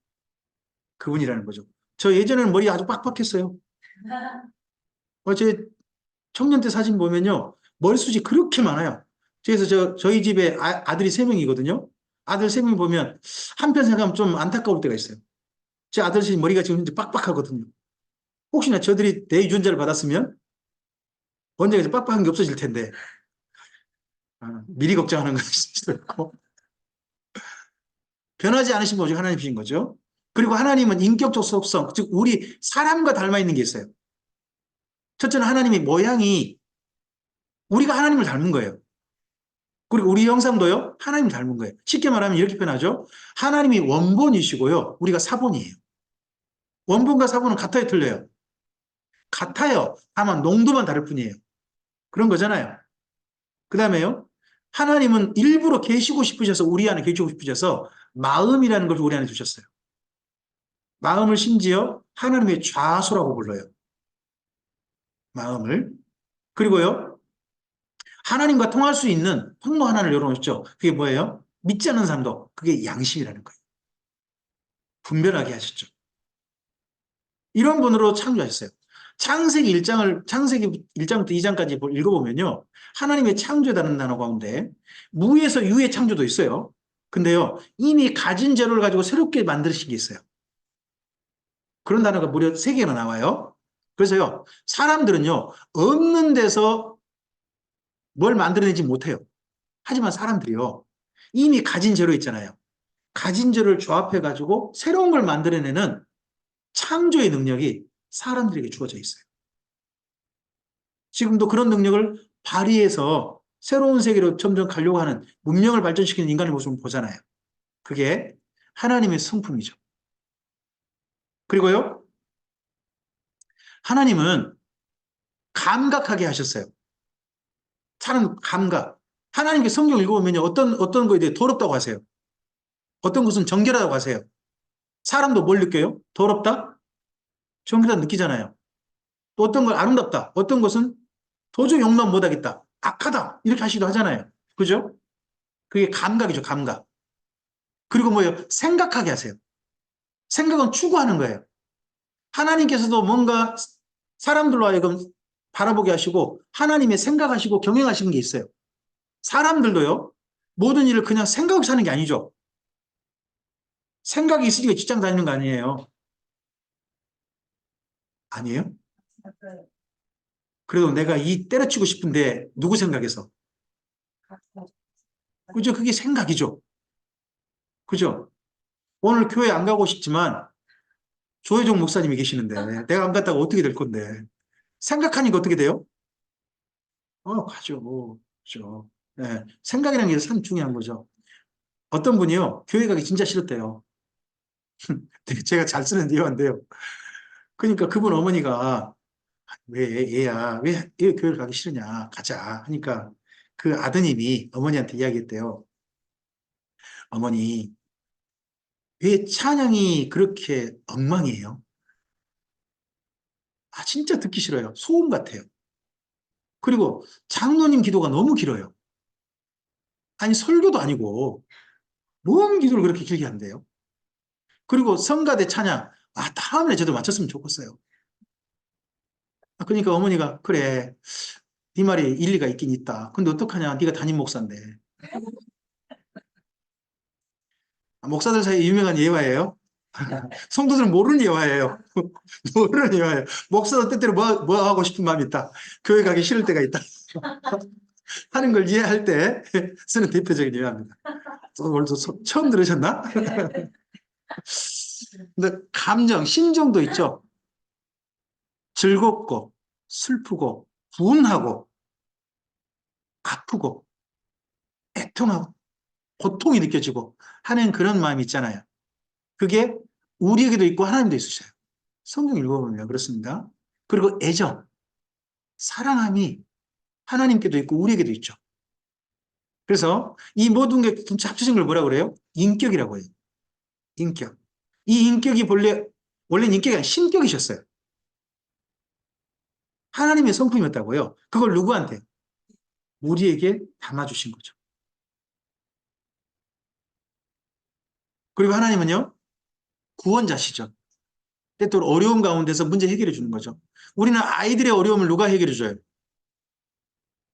그분이라는 거죠. 저 예전에는 머리 아주 빡빡했어요. 제 청년 때 사진 보면요, 머리숱이 그렇게 많아요. 그래서 저희 집에 아들이 3명이거든요. 아들 3명 보면 한편 생각하면 좀 안타까울 때가 있어요. 제 아들이 머리가 지금 이제 빡빡하거든요. 혹시나 저들이 내 유전자를 받았으면 언젠가 이제 빡빡한 게 없어질 텐데, 미리 걱정하는 것일 수도 있고. 변하지 않으신 분이 하나님이신 거죠. 그리고 하나님은 인격적 속성, 즉 우리 사람과 닮아 있는 게 있어요. 첫째는 하나님의 모양이 우리가 하나님을 닮은 거예요. 그리고 우리 형상도요, 하나님 닮은 거예요. 쉽게 말하면 이렇게 표현하죠. 하나님이 원본이시고요, 우리가 사본이에요. 원본과 사본은 같아요, 틀려요? 같아요. 다만 농도만 다를 뿐이에요. 그런 거잖아요. 그 다음에요, 하나님은 일부러 계시고 싶으셔서 우리 안에 계시고 싶으셔서 마음이라는 걸 우리 안에 주셨어요. 마음을 심지어 하나님의 좌소라고 불러요. 마음을. 그리고요, 하나님과 통할 수 있는 통로 하나를 열어놓죠. 그게 뭐예요? 믿지 않는 사람도 그게 양심이라는 거예요. 분별하게 하셨죠. 이런 분으로 창조하셨어요. 창세기 1장부터 2장까지 읽어보면요. 하나님의 창조라는 단어 가운데 무에서 유의 창조도 있어요. 근데요, 이미 가진 재료를 가지고 새롭게 만드신 게 있어요. 그런 단어가 무려 3개나 나와요. 그래서요, 사람들은요, 없는 데서 뭘 만들어내지 못해요. 하지만 사람들이요, 이미 가진 재료 있잖아요. 가진 재료를 조합해가지고 새로운 걸 만들어내는 창조의 능력이 사람들에게 주어져 있어요. 지금도 그런 능력을 발휘해서 새로운 세계로 점점 가려고 하는 문명을 발전시키는 인간의 모습을 보잖아요. 그게 하나님의 성품이죠. 그리고요, 하나님은 감각하게 하셨어요. 사람 감각. 하나님께 성경 읽어보면 어떤 거에 대해 더럽다고 하세요. 어떤 것은 정결하다고 하세요. 사람도 뭘 느껴요? 더럽다? 정결하다 느끼잖아요. 또 어떤 걸 아름답다. 어떤 것은 도저히 용납 못하겠다. 악하다. 이렇게 하시기도 하잖아요. 그죠? 그게 감각이죠, 감각. 그리고 뭐예요? 생각하게 하세요. 생각은 추구하는 거예요. 하나님께서도 뭔가 사람들로 하여금 바라보게 하시고 하나님의 생각하시고 경영하시는 게 있어요. 사람들도요, 모든 일을 그냥 생각 없이 하는 게 아니죠. 생각이 있으니까 직장 다니는 거 아니에요. 아니에요? 맞아요. 그래도 내가 이 때려치고 싶은데 누구 생각해서? 그죠? 그게 생각이죠. 그죠? 오늘 교회 안 가고 싶지만 조혜종 목사님이 계시는데 내가 안 갔다가 어떻게 될 건데. 생각하니까 어떻게 돼요? 가죠. 그죠. 네, 생각이라는 게 참 중요한 거죠. 어떤 분이요, 교회 가기 진짜 싫었대요. 제가 잘 쓰는 이유인데요. 그러니까 그분 어머니가 왜 얘야, 왜 교회를 가기 싫으냐, 가자 하니까 그 아드님이 어머니한테 이야기했대요. 어머니, 왜 찬양이 그렇게 엉망이에요? 진짜 듣기 싫어요. 소음 같아요. 그리고 장로님 기도가 너무 길어요. 아니, 설교도 아니고 뭔 기도를 그렇게 길게 한대요? 그리고 성가대 찬양, 다음에 저도 맞췄으면 좋겠어요. 그러니까 어머니가, 그래, 네 말이 일리가 있긴 있다. 근데 어떡하냐, 네가 담임 목사인데. 목사들 사이에 유명한 예화예요. 성도들은 모르는 예화예요. 모르는 예화예요. 목사도 때때로 뭐 하고 싶은 마음이 있다. 교회 가기 싫을 때가 있다. 하는 걸 이해할 때 쓰는 대표적인 예화입니다. 오늘 처음 들으셨나? 근데 감정, 심정도 있죠. 즐겁고, 슬프고, 분하고, 아프고, 애통하고, 고통이 느껴지고 하는 그런 마음이 있잖아요. 그게 우리에게도 있고 하나님도 있으셔요. 성경 읽어보면 그렇습니다. 그리고 애정, 사랑함이 하나님께도 있고 우리에게도 있죠. 그래서 이 모든 게 합쳐진 걸 뭐라고 그래요? 인격이라고 해요. 인격. 이 인격이 원래는 인격이 아니라 신격이셨어요. 하나님의 성품이었다고요. 그걸 누구한테? 우리에게 담아주신 거죠. 그리고 하나님은요, 구원자시죠. 때때로 어려움 가운데서 문제 해결해 주는 거죠. 우리는 아이들의 어려움을 누가 해결해 줘요?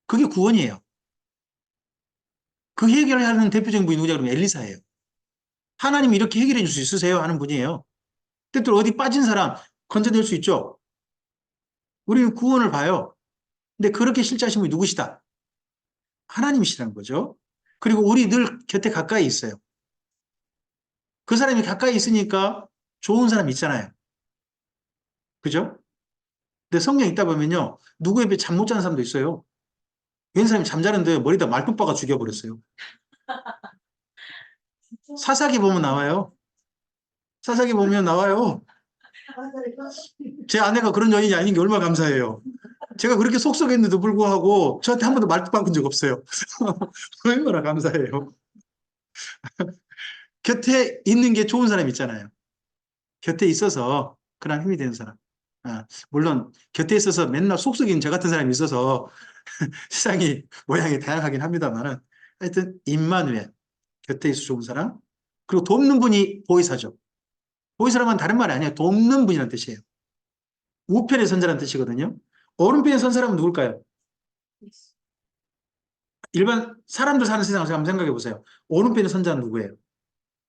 그게 구원이에요. 그 해결을 하는 대표적인 분이 누구냐 그러면 엘리사예요. 하나님이 이렇게 해결해 줄 수 있으세요? 하는 분이에요. 때때로 어디 빠진 사람 건져낼 수 있죠. 우리는 구원을 봐요. 근데 그렇게 실제하신 분이 누구시다? 하나님이시라는 거죠. 그리고 우리 늘 곁에 가까이 있어요. 그 사람이 가까이 있으니까 좋은 사람이 있잖아요. 그죠? 근데 성경 읽다 보면요, 누구에 비해 잠 못 자는 사람도 있어요. 웬 사람이 잠자는데 머리다 말뚝 박아 죽여버렸어요. 사사기 보면 나와요. 사사기 보면 나와요. 제 아내가 그런 여인이 아닌 게 얼마나 감사해요. 제가 그렇게 속썩였는데도 불구하고 저한테 한 번도 말뚝 박은 적 없어요. 얼마나 감사해요. 곁에 있는 게 좋은 사람 있잖아요. 곁에 있어서 그런 힘이 되는 사람. 물론 곁에 있어서 맨날 속 썩이는 저 같은 사람이 있어서 세상이 모양이 다양하긴 합니다만은 하여튼 임마누엘, 곁에 있어 좋은 사람. 그리고 돕는 분이 보혜사죠. 보혜사라면 다른 말이 아니에요. 돕는 분이라는 뜻이에요. 우편에 선 자라는 뜻이거든요. 오른편에 선 사람은 누굴까요? 일반 사람들 사는 세상을 한번 생각해 보세요. 오른편에 선 자는 누구예요?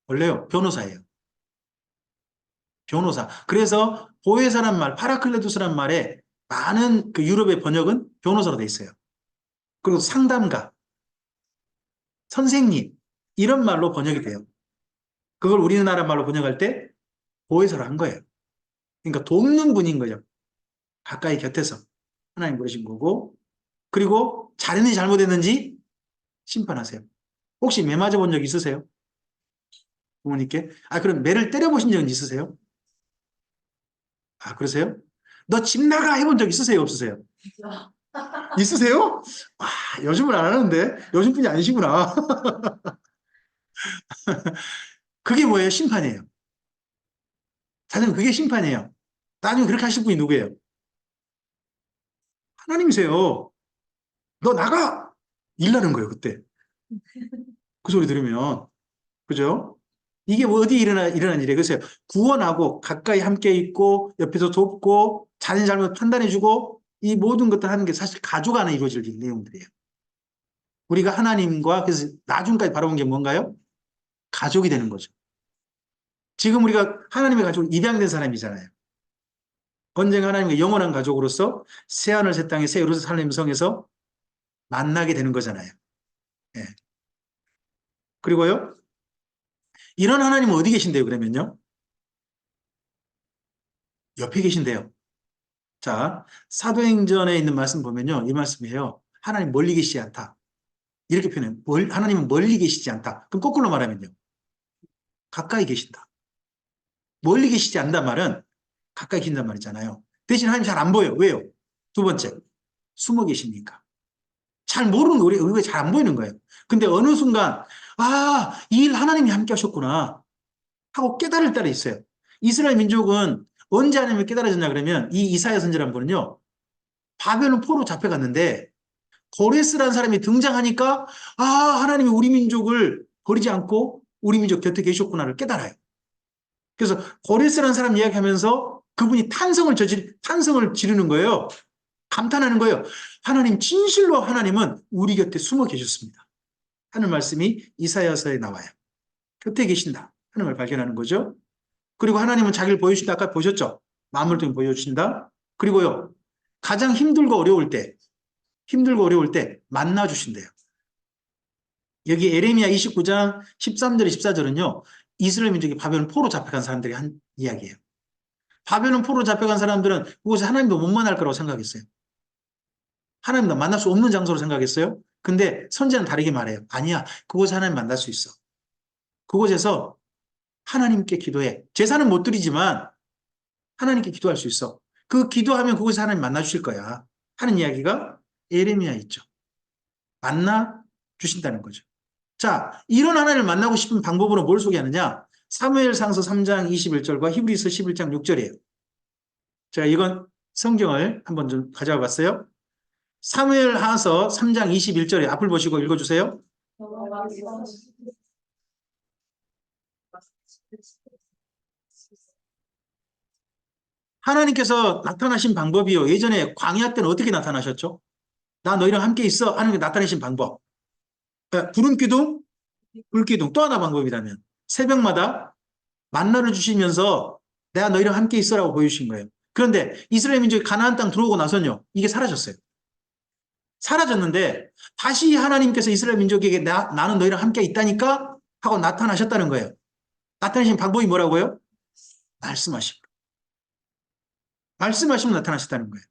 원래요, 변호사예요. 변호사. 그래서 보혜사란 말, 파라클레토스란 말에 많은 그 유럽의 번역은 변호사로 돼 있어요. 그리고 상담가, 선생님 이런 말로 번역이 돼요. 그걸 우리나라 말로 번역할 때 보혜사로 한 거예요. 그러니까 돕는 분인 거죠. 가까이 곁에서 하나님 부르신 거고, 그리고 잘했는지 잘못했는지 심판하세요. 혹시 매 맞아 본 적 있으세요? 부모님께? 그럼 매를 때려보신 적은 있으세요? 그러세요? 너 집 나가 해본 적 있으세요? 없으세요? 있으세요? 요즘은 안 하는데 요즘 분이 아니시구나. 그게 뭐예요? 심판이에요. 사실은 그게 심판이에요. 나중에 그렇게 하실 분이 누구예요? 하나님이세요. 너 나가! 일나는 거예요, 그때. 그 소리 들으면. 그죠? 이게 뭐 어디 일어난 일이래요. 그래서 구원하고 가까이 함께 있고 옆에서 돕고 잘못 잘못 판단해주고 이 모든 것들 하는 게 사실 가족 안에 이루어질 내용들이에요. 우리가 하나님과 그래서 나중까지 바라본 게 뭔가요? 가족이 되는 거죠. 지금 우리가 하나님의 가족 입양된 사람이잖아요. 언젠가 하나님과 영원한 가족으로서 새하늘 새 땅에 새 예루살렘 하나님 성에서 만나게 되는 거잖아요. 예. 그리고요, 이런 하나님은 어디 계신데요, 그러면요? 옆에 계신데요. 자, 사도행전에 있는 말씀 보면요, 이 말씀이에요. 하나님 멀리 계시지 않다. 이렇게 표현해요. 하나님은 멀리 계시지 않다. 그럼 거꾸로 말하면요, 가까이 계신다. 멀리 계시지 않다 말은 가까이 계신단 말이잖아요. 대신 하나님 잘 안 보여요. 왜요? 두 번째, 숨어 계시니까. 잘 모르는 우리 의외에 잘 안 보이는 거예요. 근데 어느 순간 이 일 하나님이 함께 하셨구나 하고 깨달을 때가 있어요. 이스라엘 민족은 언제 하나님이 깨달아졌냐 그러면 이 이사야 선지라는 분은요, 바벨론 포로 잡혀갔는데 고레스라는 사람이 등장하니까 하나님이 우리 민족을 버리지 않고 우리 민족 곁에 계셨구나를 깨달아요. 그래서 고레스라는 사람 이야기하면서 그분이 탄성을 지르는 거예요. 감탄하는 거예요. 하나님, 진실로 하나님은 우리 곁에 숨어 계셨습니다 하는 말씀이 이사야서에 나와요. 곁에 계신다 하는 걸 발견하는 거죠. 그리고 하나님은 자기를 보여주신다. 아까 보셨죠? 마음을 통해 보여주신다. 그리고요, 가장 힘들고 어려울 때 만나주신대요. 여기 에레미야 29장 13절 14절은요 이스라엘 민족이 바벨론 포로 잡혀간 사람들이 한 이야기예요. 바벨론 포로 잡혀간 사람들은 그곳에 하나님도 못 만날 거라고 생각했어요. 하나님도 만날 수 없는 장소로 생각했어요. 근데 선지자는 다르게 말해요. 아니야, 그곳에 하나님 만날 수 있어. 그곳에서 하나님께 기도해. 제사는 못 드리지만 하나님께 기도할 수 있어. 그 기도하면 그곳에 하나님 만나 주실 거야 하는 이야기가 에레미야에 있죠. 만나 주신다는 거죠. 자, 이런 하나님을 만나고 싶은 방법으로 뭘 소개하느냐? 사무엘상서 3장 21절과 히브리서 11장 6절이에요. 제가 이건 성경을 한번 좀 가져와 봤어요. 사무엘하서 3장 21절에 앞을 보시고 읽어주세요. 하나님께서 나타나신 방법이요. 예전에 광야 때는 어떻게 나타나셨죠? 나 너희랑 함께 있어 하는 게 나타내신 방법. 구름 기둥, 불 기둥. 또 하나 방법이라면 새벽마다 만나를 주시면서 내가 너희랑 함께 있어라고 보여주신 거예요. 그런데 이스라엘 민족이 가나안 땅 들어오고 나서는요, 이게 사라졌어요. 사라졌는데 다시 하나님께서 이스라엘 민족에게 나는 너희랑 함께 있다니까 하고 나타나셨다는 거예요. 나타내신 방법이 뭐라고요? 말씀하시면 나타나셨다는 거예요.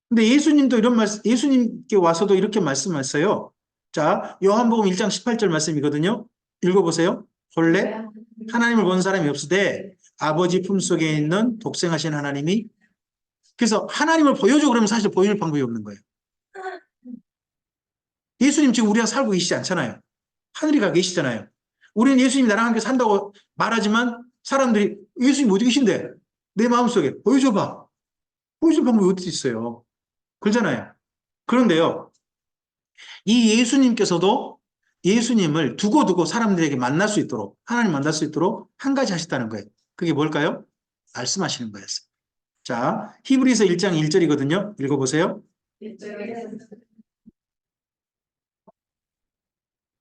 근데 예수님도 예수님께 와서도 이렇게 말씀하셨어요. 자, 요한복음 1장 18절 말씀이거든요. 읽어보세요. 본래 하나님을 본 사람이 없으되 아버지 품속에 있는 독생하신 하나님이, 그래서 하나님을 보여줘 그러면 사실 보여줄 방법이 없는 거예요. 예수님 지금 우리랑 살고 계시지 않잖아요. 하늘에 가 계시잖아요. 우리는 예수님이 나랑 함께 산다고 말하지만 사람들이 예수님 어디 계신데? 내 마음속에 보여줘봐. 보여줄 방법이 어디 있어요? 그러잖아요. 그런데요, 이 예수님께서도 예수님을 두고두고 사람들에게 만날 수 있도록, 하나님 만날 수 있도록 한 가지 하셨다는 거예요. 그게 뭘까요? 말씀하시는 거였어요. 자, 히브리서 1장 1절이거든요. 읽어보세요.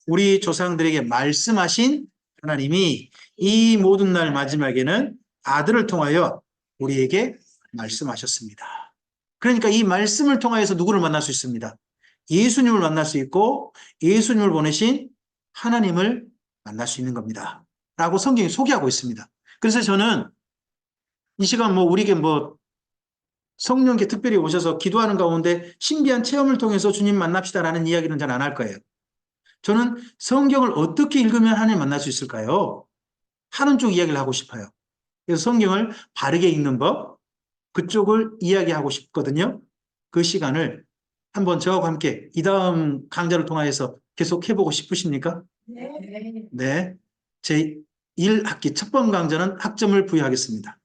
우리 조상들에게 말씀하신 하나님이 이 모든 날 마지막에는 아들을 통하여 우리에게 말씀하셨습니다. 그러니까 이 말씀을 통하여서 누구를 만날 수 있습니다. 예수님을 만날 수 있고 예수님을 보내신 하나님을 만날 수 있는 겁니다. 라고 성경이 소개하고 있습니다. 그래서 저는 이 시간 우리에게 성령께 특별히 오셔서 기도하는 가운데 신비한 체험을 통해서 주님 만납시다라는 이야기는 전 안 할 거예요. 저는 성경을 어떻게 읽으면 하나님 만날 수 있을까요? 하는 쪽 이야기를 하고 싶어요. 그래서 성경을 바르게 읽는 법, 그쪽을 이야기하고 싶거든요. 그 시간을 한번 저하고 함께 이 다음 강좌를 통해서 계속 해보고 싶으십니까? 네. 네. 제 1학기 첫 번 강좌는 학점을 부여하겠습니다.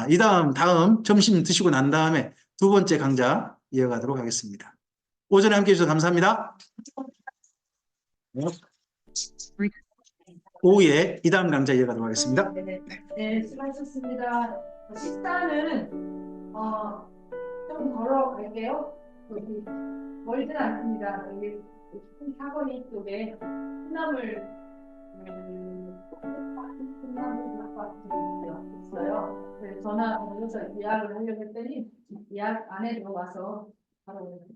이 다음 점심 드시고 난 다음에 두 번째 강좌 이어가도록 하겠습니다. 오전에 함께 해주셔서 감사합니다. 네. 오후에 이 다음 강좌 이어가도록 하겠습니다. 네, 수고하셨습니다. 식사는 좀 걸어갈게요. 여기 멀진 않습니다. 여기 사거리 쪽에 콩나물 콩나물 있어요. 그래서 전화 걸어서 예약을 하려고 했더니 예약 안에 들어가서 바로